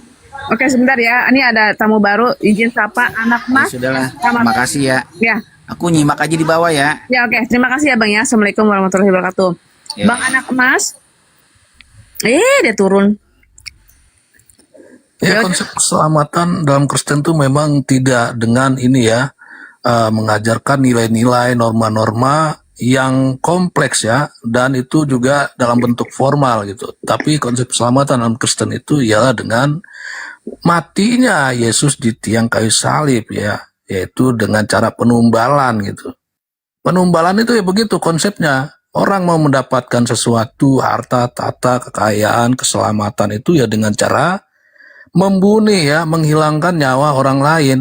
Oke, sebentar ya. Ini ada tamu baru. Izin sapa anak Mas. Sudahlah. Terima kasih ya. Ya. Aku nyimak aja di bawah ya. Ya, oke. Terima kasih ya, Bang ya. Assalamualaikum warahmatullahi wabarakatuh. Ya. Bang anak Mas. Dia turun. Ya, konsep keselamatan dalam Kristen itu memang tidak dengan ini ya, mengajarkan nilai-nilai, norma-norma yang kompleks ya, dan itu juga dalam bentuk formal gitu. Tapi konsep keselamatan dalam Kristen itu ialah dengan matinya Yesus di tiang kayu salib ya, yaitu dengan cara penumbalan gitu. Penumbalan itu ya begitu konsepnya. Orang mau mendapatkan sesuatu, harta, tahta, kekayaan, keselamatan itu ya dengan cara membunuh ya, menghilangkan nyawa orang lain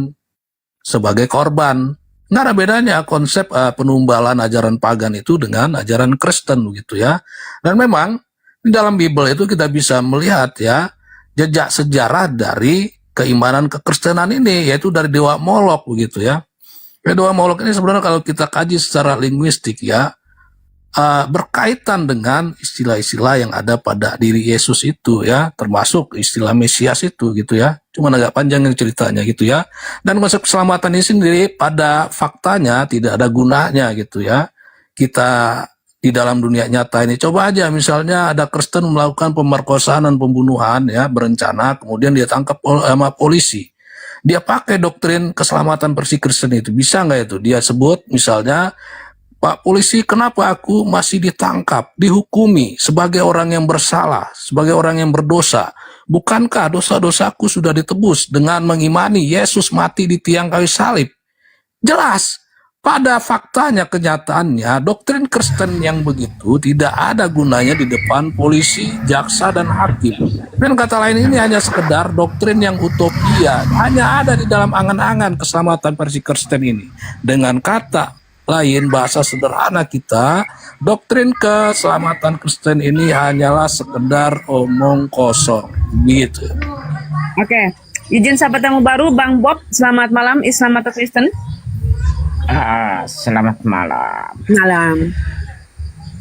sebagai korban. Nggak ada bedanya konsep penumbalan ajaran pagan itu dengan ajaran Kristen begitu ya. Dan memang di dalam Bible itu kita bisa melihat ya jejak sejarah dari keimanan kekristenan ini, yaitu dari dewa Molok begitu ya. Dewa Molok ini sebenarnya kalau kita kaji secara linguistik ya, berkaitan dengan istilah-istilah yang ada pada diri Yesus itu ya, termasuk istilah Mesias itu gitu ya. Cuma agak panjang ceritanya gitu ya. Dan konsep keselamatan ini sendiri pada faktanya tidak ada gunanya gitu ya. Kita di dalam dunia nyata ini coba aja misalnya ada Kristen melakukan pemerkosaan dan pembunuhan ya berencana, kemudian dia tangkap sama polisi. Dia pakai doktrin keselamatan versi Kristen itu, bisa nggak itu? Dia sebut misalnya, Pak polisi, kenapa aku masih ditangkap, dihukumi sebagai orang yang bersalah, sebagai orang yang berdosa? Bukankah dosa-dosaku sudah ditebus dengan mengimani Yesus mati di tiang kayu salib? Jelas, pada faktanya, kenyataannya, doktrin Kristen yang begitu tidak ada gunanya di depan polisi, jaksa, dan hakim. Dan kata lain, ini hanya sekedar doktrin yang utopia, hanya ada di dalam angan-angan keselamatan versi Kristen ini. Dengan kata lain, bahasa sederhana kita, doktrin keselamatan Kristen ini hanyalah sekedar omong kosong gitu. Oke, izin sahabat tamu baru, Bang Bob. Selamat malam, Islam atau Kristen? Selamat malam. Malam.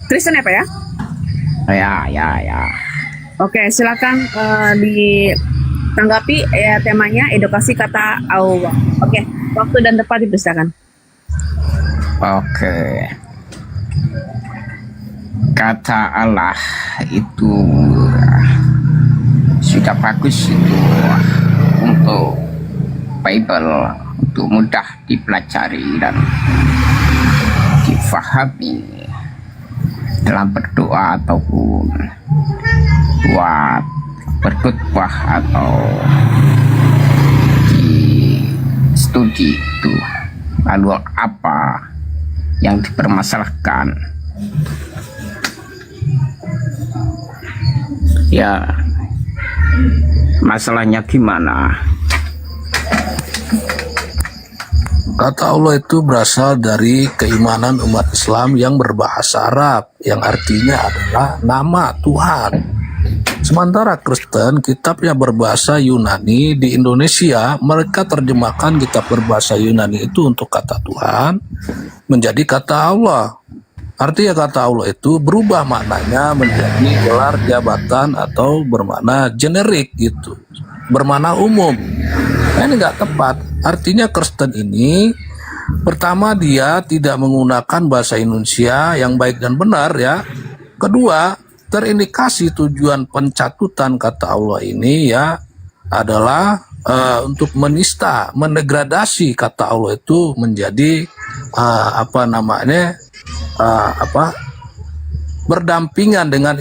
Kristen ya Pak ya? Ya. Oke, silakan ditanggapi ya temanya edukasi kata Allah. Oke, waktu dan tempat dipersilakan. Oke. Kata Allah itu sudah bagus itu untuk Bible, untuk mudah dipelajari dan difahami dalam berdoa ataupun buat berkhutbah atau di studi itu. Lalu apa yang dipermasalahkan? Ya, masalahnya gimana? Kata Allah itu berasal dari keimanan umat Islam yang berbahasa Arab, yang artinya adalah nama Tuhan. Sementara Kristen kitabnya berbahasa Yunani. Di Indonesia mereka terjemahkan kitab berbahasa Yunani itu untuk kata Tuhan menjadi kata Allah. Artinya kata Allah itu berubah maknanya menjadi gelar jabatan atau bermakna generik gitu, bermakna umum. Nah, ini nggak tepat. Artinya Kristen ini pertama dia tidak menggunakan bahasa Indonesia yang baik dan benar ya. Kedua, terindikasi tujuan pencatutan kata Allah ini ya adalah untuk menista, mendegradasi kata Allah itu menjadi berdampingan dengan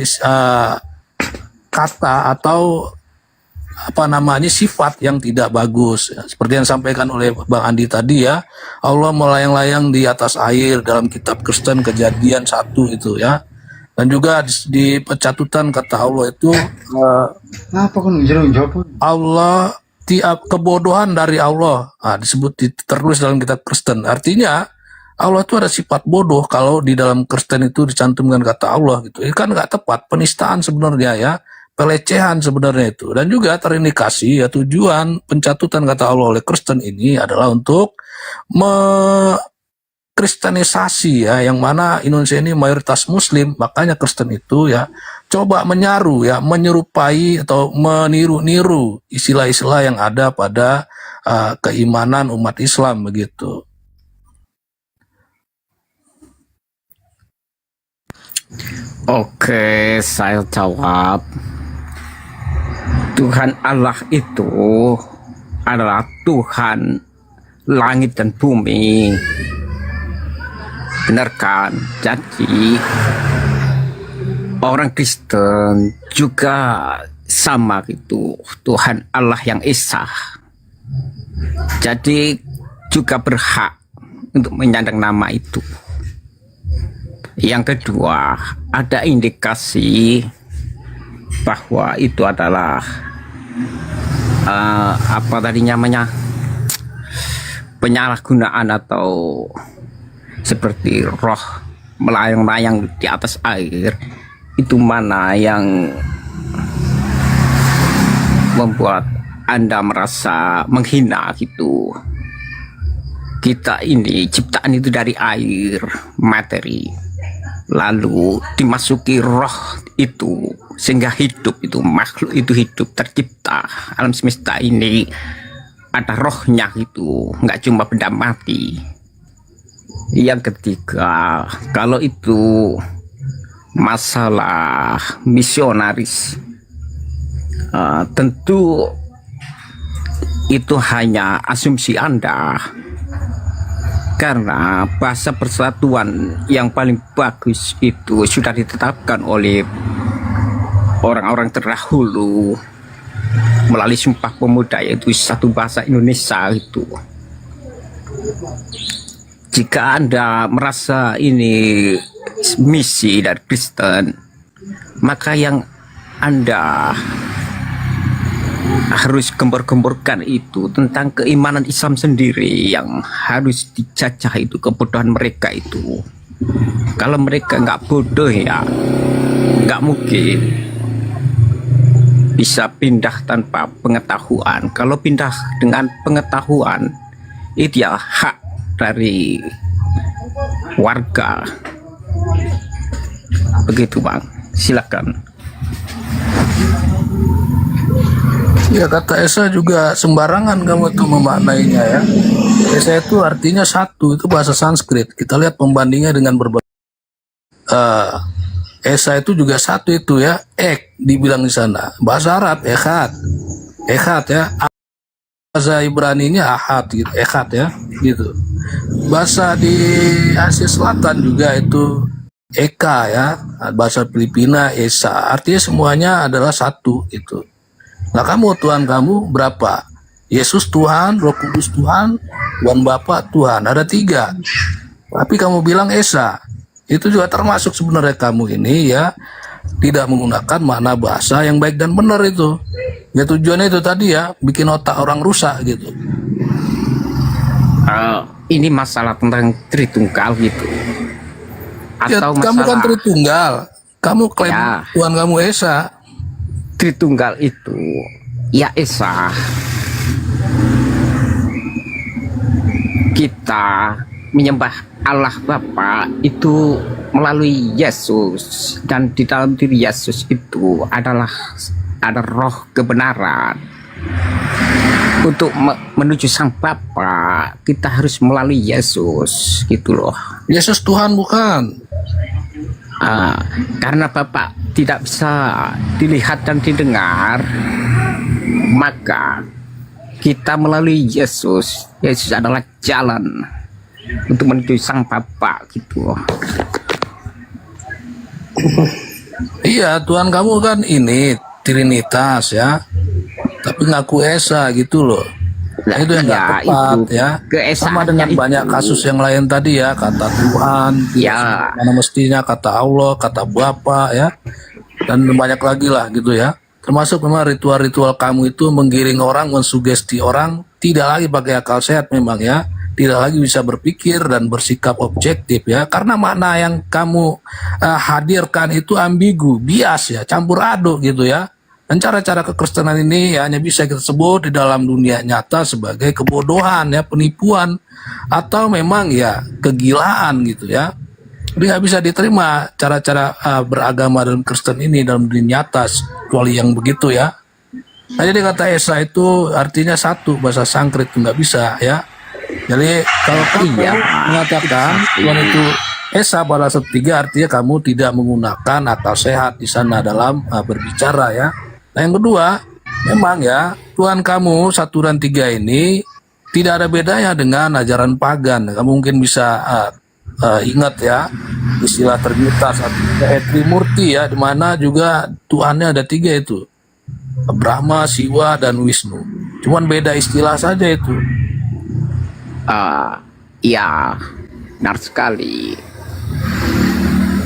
kata atau sifat yang tidak bagus. Seperti yang disampaikan oleh Bang Andi tadi ya, Allah melayang-layang di atas air dalam kitab Kristen Kejadian 1 itu ya. Dan juga di pencatutan kata Allah itu Allah tiap kebodohan dari Allah tertulis dalam kitab Kristen. Artinya Allah itu ada sifat bodoh kalau di dalam Kristen itu dicantumkan kata Allah gitu. Ini kan nggak tepat, penistaan sebenarnya ya, pelecehan sebenarnya itu. Dan juga terindikasi ya tujuan pencatutan kata Allah oleh Kristen ini adalah untuk kristenisasi ya, yang mana Indonesia ini mayoritas Muslim, makanya Kristen itu ya coba menyaru ya, menyerupai atau meniru-niru istilah-istilah yang ada pada keimanan umat Islam begitu. Oke, saya jawab. Tuhan Allah itu adalah Tuhan langit dan bumi. Benar kan? Jadi orang Kristen juga sama gitu, Tuhan Allah yang Esa. Jadi juga berhak untuk menyandang nama itu. Yang kedua, ada indikasi bahwa itu adalah penyalahgunaan atau seperti roh melayang-layang di atas air. Itu mana yang membuat Anda merasa menghina gitu? Kita ini ciptaan itu dari air, materi, lalu dimasuki roh itu sehingga hidup itu, makhluk itu hidup, tercipta. Alam semesta ini ada rohnya gitu, nggak cuma benda mati. Yang ketiga, kalau itu masalah misionaris, tentu itu hanya asumsi Anda, karena bahasa persatuan yang paling bagus itu sudah ditetapkan oleh orang-orang terdahulu melalui Sumpah Pemuda, yaitu satu bahasa Indonesia itu. Jika Anda merasa ini misi dari Kristen, maka yang Anda harus gembor-gemborkan itu tentang keimanan Islam sendiri yang harus dijajah itu kebodohan mereka itu. Kalau mereka nggak bodoh ya nggak mungkin bisa pindah tanpa pengetahuan. Kalau pindah dengan pengetahuan itu ya hak dari warga. Begitu Bang, silakan. Ya, kata Esa juga sembarangan kamu tuh memaknainya ya. Esa itu artinya satu, itu bahasa Sanskrit. Kita lihat pembandingnya dengan berbagai Esa itu juga satu itu ya, ek dibilang di sana. Bahasa Arab echad. Echad ya. Bahasa Ibrani-nya ahad gitu, echad ya, gitu. Bahasa di Asia Selatan juga itu eka ya. Bahasa Filipina esa. Artinya semuanya adalah satu itu. Nah, kamu Tuhan kamu berapa? Yesus Tuhan, Roh Kudus Tuhan, Tuhan Bapa Tuhan. Ada 3. Tapi kamu bilang Esa. Itu juga termasuk sebenarnya kamu ini ya tidak menggunakan makna bahasa yang baik dan benar itu. Ya tujuannya itu tadi ya, bikin otak orang rusak gitu. ini masalah tentang Tritunggal gitu. Ya, Atau kamu kan masalah Tritunggal. Kamu klaim Ya. Tuhan kamu Esa. Tritunggal itu ya Esa. Kita menyembah Allah Bapa itu melalui Yesus, dan di dalam diri Yesus itu ada roh kebenaran. Untuk menuju Sang Bapa kita harus melalui Yesus gitu loh. Yesus Tuhan bukan? Karena Bapak tidak bisa dilihat dan didengar, maka kita melalui Yesus. Yesus adalah jalan untuk menuju Sang Bapa gitu. Iya, Tuhan kamu kan ini Trinitas ya, tapi ngaku Esa gitu loh. Nah, itu yang nggak tepat ya. Sama dengan banyak kasus yang lain tadi ya, kata Tuhan, ya. Mana mestinya kata Allah, kata Bapa ya, dan banyak lagi lah gitu ya. Termasuk memang ritual-ritual kamu itu menggiring orang, mensugesti orang, tidak lagi pakai akal sehat memang ya, tidak lagi bisa berpikir dan bersikap objektif ya, karena makna yang kamu hadirkan itu ambigu, bias ya, campur aduk gitu ya. Dan cara-cara kekristenan ini ya hanya bisa kita sebut di dalam dunia nyata sebagai kebodohan ya, penipuan, atau memang ya kegilaan gitu ya. Jadi nggak bisa diterima cara-cara beragama dan Kristen ini dalam dunia nyata kecuali yang begitu ya. Nah, jadi kata Esa itu artinya satu, bahasa Sanskrit itu nggak bisa ya. Jadi kalau kamu mengatakan Tuhan itu Esa pada ketiga, artinya kamu tidak menggunakan akal sehat di sana dalam berbicara ya. Nah, yang kedua, memang ya Tuhan kamu 1 dan 3 ini tidak ada bedanya dengan ajaran pagan. Kamu mungkin bisa ingat ya istilah Trinitas atau Trimurti ya, di mana juga Tuhannya ada 3 itu, Brahma, Siwa, dan Wisnu. Cuman beda istilah saja itu. Ya, benar sekali.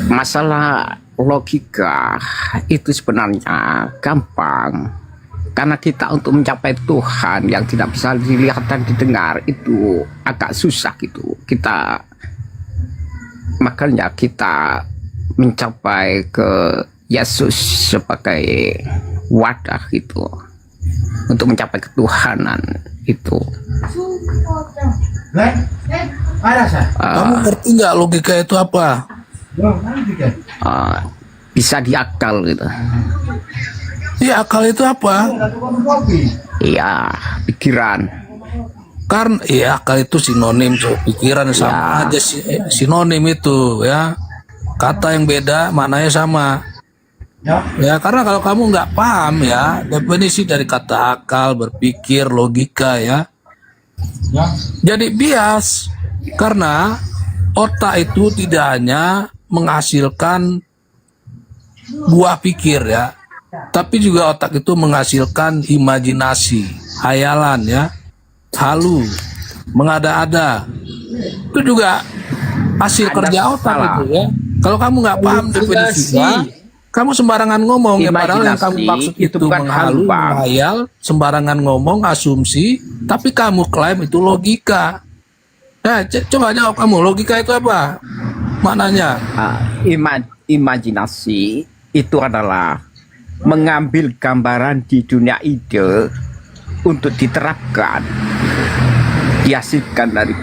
Masalah logika itu sebenarnya gampang, karena kita untuk mencapai Tuhan yang tidak bisa dilihat dan didengar itu agak susah gitu. Makanya kita mencapai ke Yesus sebagai wadah gitu untuk mencapai ketuhanan itu. Kamu ngerti nggak logika itu apa? Bisa diakal gitu. Iya, akal itu apa? Iya, pikiran. Karena iya, akal itu sinonim, so pikiran sama aja sinonim itu ya. Kata yang beda, maknanya sama. Ya, karena kalau kamu nggak paham ya definisi dari kata akal, berpikir, logika ya, jadi bias. Karena otak itu tidak hanya menghasilkan buah pikir ya, tapi juga otak itu menghasilkan imajinasi, hayalan ya, halu, mengada-ada. Itu juga hasil kerja otak itu ya. Kalau kamu nggak paham definisinya, kamu sembarangan ngomong ya, padahal yang kamu maksud itu menghalu, menghayal, sembarangan ngomong, asumsi, tapi kamu klaim itu logika. Nah, coba jawab kamu, logika itu apa maknanya? Imajinasi itu adalah mengambil gambaran di dunia ide untuk diterapkan, dihasilkan dari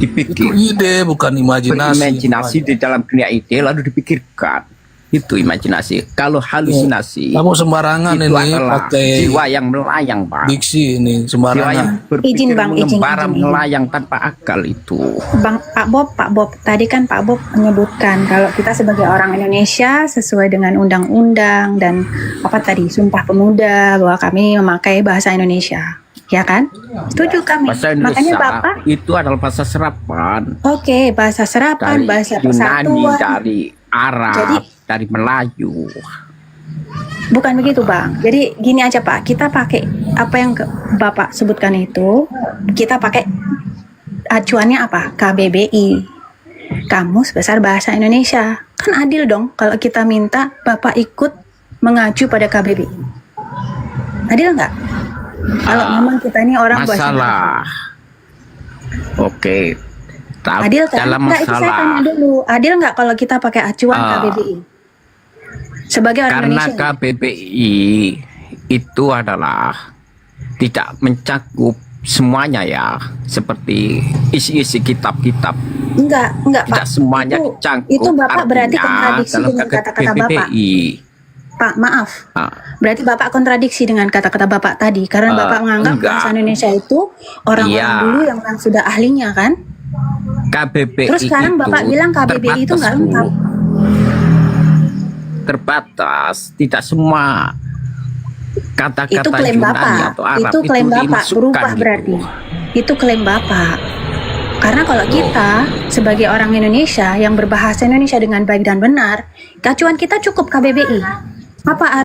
dipikir. Itu ide, bukan imajinasi. Imajinasi di dalam dunia ide lalu dipikirkan. Itu imajinasi. Kalau halusinasi, kamu sembarangan itu ini pakai jiwa yang melayang, Bang. Diksi ini sembarangan. Jiwa yang berpikir Izin, Bang, mengembara, izin. melayang tanpa akal itu. Pak Bob, tadi kan Pak Bob menyebutkan kalau kita sebagai orang Indonesia sesuai dengan undang-undang dan apa tadi Sumpah Pemuda bahwa kami memakai bahasa Indonesia, ya kan? Setuju kami. Bahasa Makanya Indonesia Bapak, itu adalah bahasa serapan. oke, bahasa serapan, Dari bahasa Yunani, persatuan. dari Arab, dari Melayu. Bukan begitu, Bang. Jadi gini aja, Pak. Kita pakai apa yang Bapak sebutkan itu, kita pakai acuannya apa? KBBI. Kamus Besar Bahasa Indonesia. Kan adil dong kalau kita minta Bapak ikut mengacu pada KBBI. Adil nggak? Kalau memang kita ini orang bahasa Masalah Oke. Adil kan? Dalam Nggak, itu saya tanya masalah dulu. Adil nggak kalau kita pakai acuan KBBI? Sebagai orang karena Indonesia. KBBI itu adalah tidak mencakup semuanya ya, seperti isi-isi kitab-kitab. Enggak Tidak Pak. semuanya Itu, dicangkup. itu Bapak berarti artinya kontradiksi dalam dengan kata-kata Bapak. KBBI. Pak, maaf. Ah, Berarti Bapak kontradiksi dengan kata-kata Bapak tadi. Karena Bapak menganggap enggak. bangsa Indonesia itu orang-orang Iya. dulu yang sudah ahlinya kan? KBBI Terus sekarang itu Bapak bilang KBBI itu nggak terbatas, Bu. lengkap. Terbatas, tidak semua kata-kata Itu klaim Yunani Bapak. atau Arab Itu klaim Bapak. dimasukkan Berubah gitu. berarti. Itu klaim Bapak. Karena kalau kita sebagai orang Indonesia yang berbahasa Indonesia dengan baik dan benar, acuan kita cukup KBBI. Apa